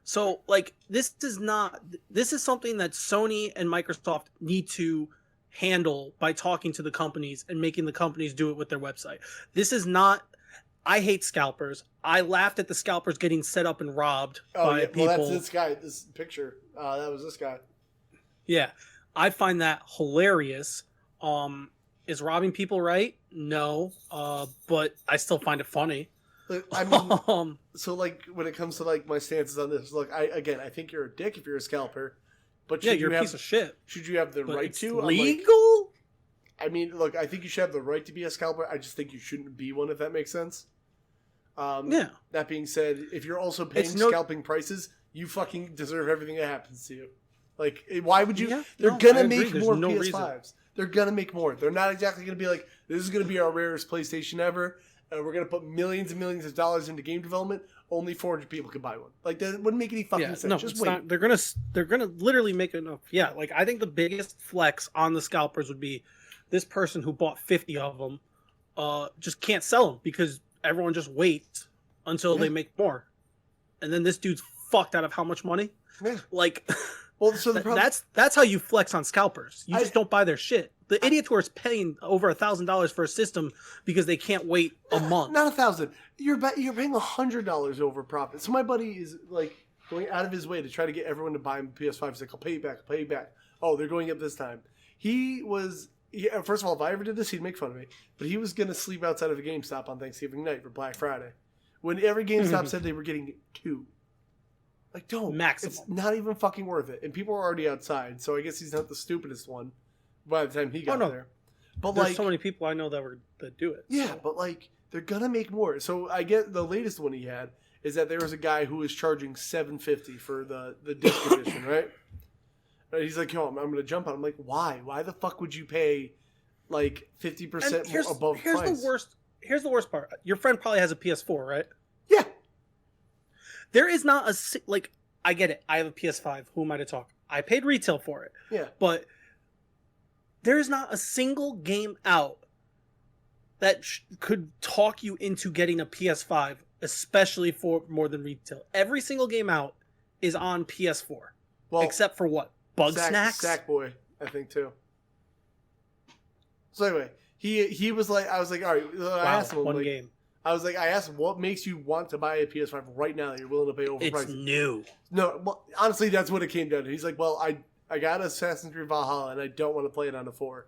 So, this is something that Sony and Microsoft need to handle by talking to the companies and making the companies do it with their website. This is not, I hate scalpers. I laughed at the scalpers getting set up and robbed by people. Well, that's this guy, this picture. That was this guy. Yeah. I find that hilarious. Is robbing people right? No. But I still find it funny. I mean, so when it comes to my stances on this, I think you're a dick if you're a scalper, but you're a piece of shit. Should you have the right to? Legal? I mean, look, I think you should have the right to be a scalper. I just think you shouldn't be one, if that makes sense. That being said, if you're also paying scalping prices, you fucking deserve everything that happens to you. Why would you? Yeah, they're gonna make more PS5s. Reason. They're gonna make more. They're not exactly gonna be like, this is gonna be our rarest PlayStation ever. We're going to put millions and millions of dollars into game development. Only 400 people can buy one. That wouldn't make any fucking sense. No, just wait. Not, they're gonna literally make enough. Yeah, I think the biggest flex on the scalpers would be this person who bought 50 of them just can't sell them because everyone just waits until they make more. And then this dude's fucked out of how much money? Yeah. Well, so that's how you flex on scalpers. You just don't buy their shit. The idiots who are paying over $1,000 for a system because they can't wait a month. Not $1,000. You're paying $100 over profit. So my buddy is going out of his way to try to get everyone to buy him PS5. He's like, I'll pay you back. I'll pay you back. Oh, they're going up this time. First of all, if I ever did this, he'd make fun of me. But he was going to sleep outside of a GameStop on Thanksgiving night for Black Friday. When every GameStop said they were getting 2. Don't. Maximum. It's not even fucking worth it. And people are already outside, so I guess he's not the stupidest one by the time he got there. But there's so many people I know that do it. Yeah, so. But they're gonna make more. So I get the latest one he had is that there was a guy who was charging $750 for the disc edition, right? And he's like, yo, I'm gonna jump on. I'm like, why? Why the fuck would you pay 50% more above price? Here's the worst part. Your friend probably has a PS4, right? Yeah. There is not I get it. I have a PS5. Who am I to talk? I paid retail for it. Yeah. But there is not a single game out that could talk you into getting a PS5, especially for more than retail. Every single game out is on PS4. Well, except for what? Snacks? Sackboy, I think, too. So anyway, he was like, I was like, all right. I asked him, game. I was like, I asked him, what makes you want to buy a PS5 right now that you're willing to pay overpriced? It's new. No, well, honestly, that's what it came down to. He's like, well, I got Assassin's Creed Valhalla, and I don't want to play it on the 4.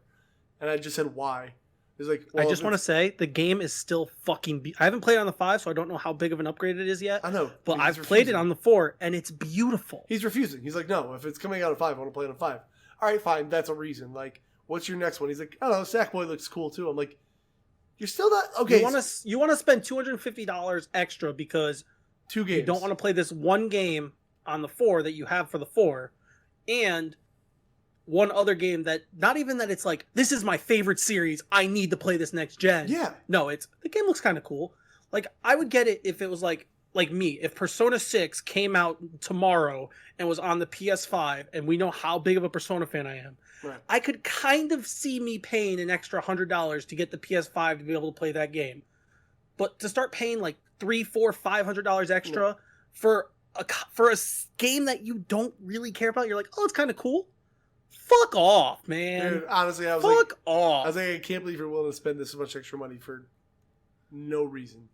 And I just said, why? He's like, well, I just want to say, the game is still fucking... I haven't played it on the 5, so I don't know how big of an upgrade it is yet. I know. But I've played it on the 4, and it's beautiful. He's refusing. He's like, no, if it's coming out on 5, I want to play it on 5. All right, fine, that's a reason. What's your next one? He's like, I don't know, Sackboy looks cool, too. I'm like, you're still not... Okay. You want to spend $250 extra because 2 games. You don't want to play this one game on the 4 that you have for the 4, and one other game that, not even that it's this is my favorite series, I need to play this next gen. Yeah. No, the game looks kind of cool. I would get it if it was like me, if Persona 6 came out tomorrow and was on the PS5, and we know how big of a Persona fan I am. Right. I could kind of see me paying an extra $100 to get the PS5 to be able to play that game. But to start paying $300, $400, $500 extra for a game that you don't really care about, you're like, oh, it's kind of cool. Fuck off, man. Dude, honestly, I was Fuck off. I was like, I can't believe you're willing to spend this much extra money for no reason.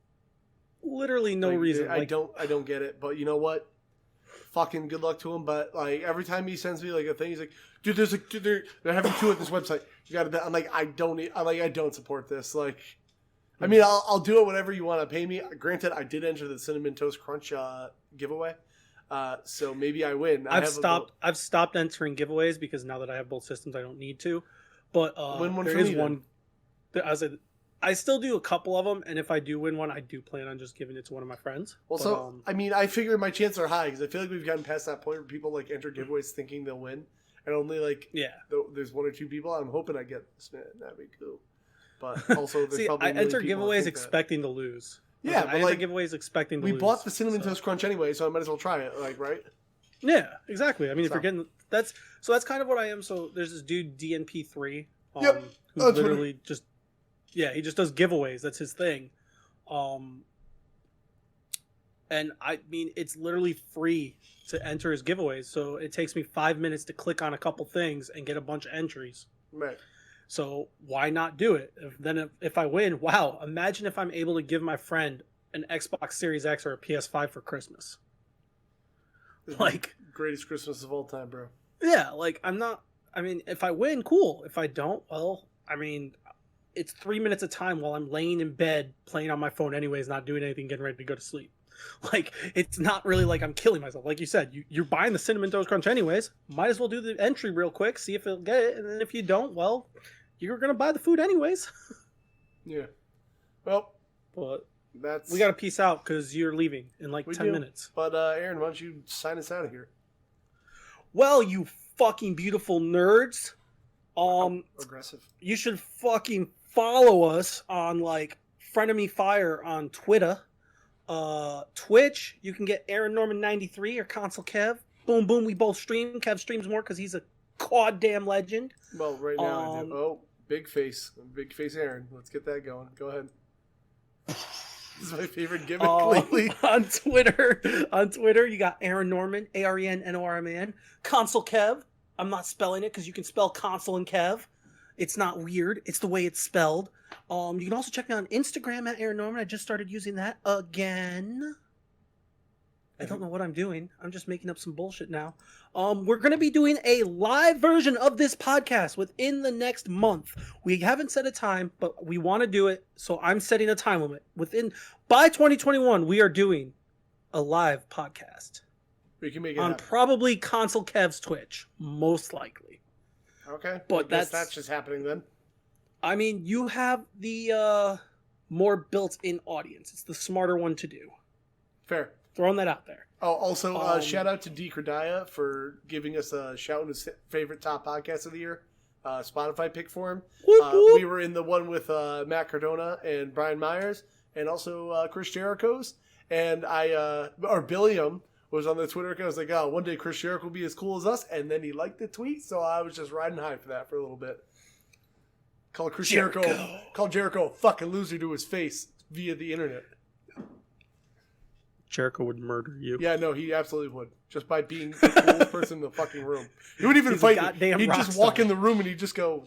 Literally no Like, reason. I don't get it. But you know what? Fucking good luck to him. But like every time he sends me like a thing, he's like, dude, they're having 2 at this website. You got to. I'm like, I don't support this. Like, I mean, I'll do it whatever you want to pay me. Granted, I did enter the Cinnamon Toast Crunch giveaway, so maybe I win. I've stopped entering giveaways because now that I have both systems, I don't need to. But win one there for is me, one. I still do a couple of them, and if I do win one, I do plan on just giving it to one of my friends. Also, I mean, I figure my chances are high because I feel like we've gotten past that point where people like enter giveaways thinking they'll win, and only like there's 1 or 2 people. I'm hoping I get this, man. That'd be cool. But also, there's probably I enter giveaways expecting to lose. Yeah, I enter giveaways expecting to lose. We bought the Cinnamon Toast Crunch anyway, so I might as well try it. Like, right? Yeah, exactly. I mean, if you're getting that's kind of what I am. So there's this dude DNP3, Yep. who literally just he just does giveaways. That's his thing. And I mean, it's literally free to enter his giveaways. So it takes me 5 minutes to click on a couple things and get a bunch of entries. Right. So why not do it? If I win, wow! Imagine if I'm able to give my friend an Xbox Series X or a PS5 for Christmas. Like, greatest Christmas of all time, bro. Yeah, like I'm not. I mean, if I win, cool. If I don't, well, I mean, it's 3 minutes of time while I'm laying in bed playing on my phone, anyways, not doing anything, getting ready to go to sleep. Like, it's not really like I'm killing myself. Like you said, you're buying the Cinnamon Toast Crunch anyways. Might as well do the entry real quick, see if it'll get it, and then if you don't, well, you're gonna buy the food anyways. Yeah. Well, but we gotta peace out because you're leaving in like 10 minutes. But Aaron, why don't you sign us out of here? Well, you fucking beautiful nerds. Aggressive. You should fucking follow us on like Frenemy Fire on Twitter. Twitch, you can get Aren Norman 93 or Console Kev. Boom boom, we both stream. Kev streams more because he's a goddamn legend. Well, right now I do. Oh, big face Aaron. Let's get that going. Go ahead. This is my favorite gimmick lately. On Twitter, you got Aren Norman, ARENNORMAN. Console Kev. I'm not spelling it because you can spell console and Kev. It's not weird. It's the way it's spelled. You can also check me on Instagram at Aren Norman. I just started using that again. I don't know what I'm doing. I'm just making up some bullshit now. We're going to be doing a live version of this podcast within the next month. We haven't set a time, but we want to do it. So I'm setting a time limit. By 2021, we are doing a live podcast. We can make it on happen. Probably Console Kev's Twitch, most likely. Okay. But that's just happening then. I mean, you have the more built-in audience. It's the smarter one to do. Fair. Throwing that out there. Oh, also, shout out to D. Credaya for giving us a shout in his favorite top podcast of the year. Spotify pick for him. We were in the one with Matt Cardona and Brian Myers, and also Chris Jericho's. And Billiam was on the Twitter account. I was like, oh, one day Chris Jericho will be as cool as us. And then he liked the tweet, so I was just riding high for that for a little bit. Call Jericho a fucking loser to his face via the internet. Jericho would murder you. Yeah, no, he absolutely would. Just by being the coolest person in the fucking room. He wouldn't even fight me. He'd just walk in the room and he'd just go,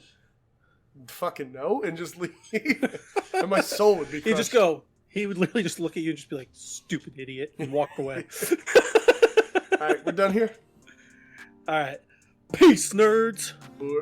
fucking no, and just leave. And my soul would be crushed. He would literally just look at you and just be like, stupid idiot, and walk away. All right, we're done here. All right. Peace, nerds. Boy.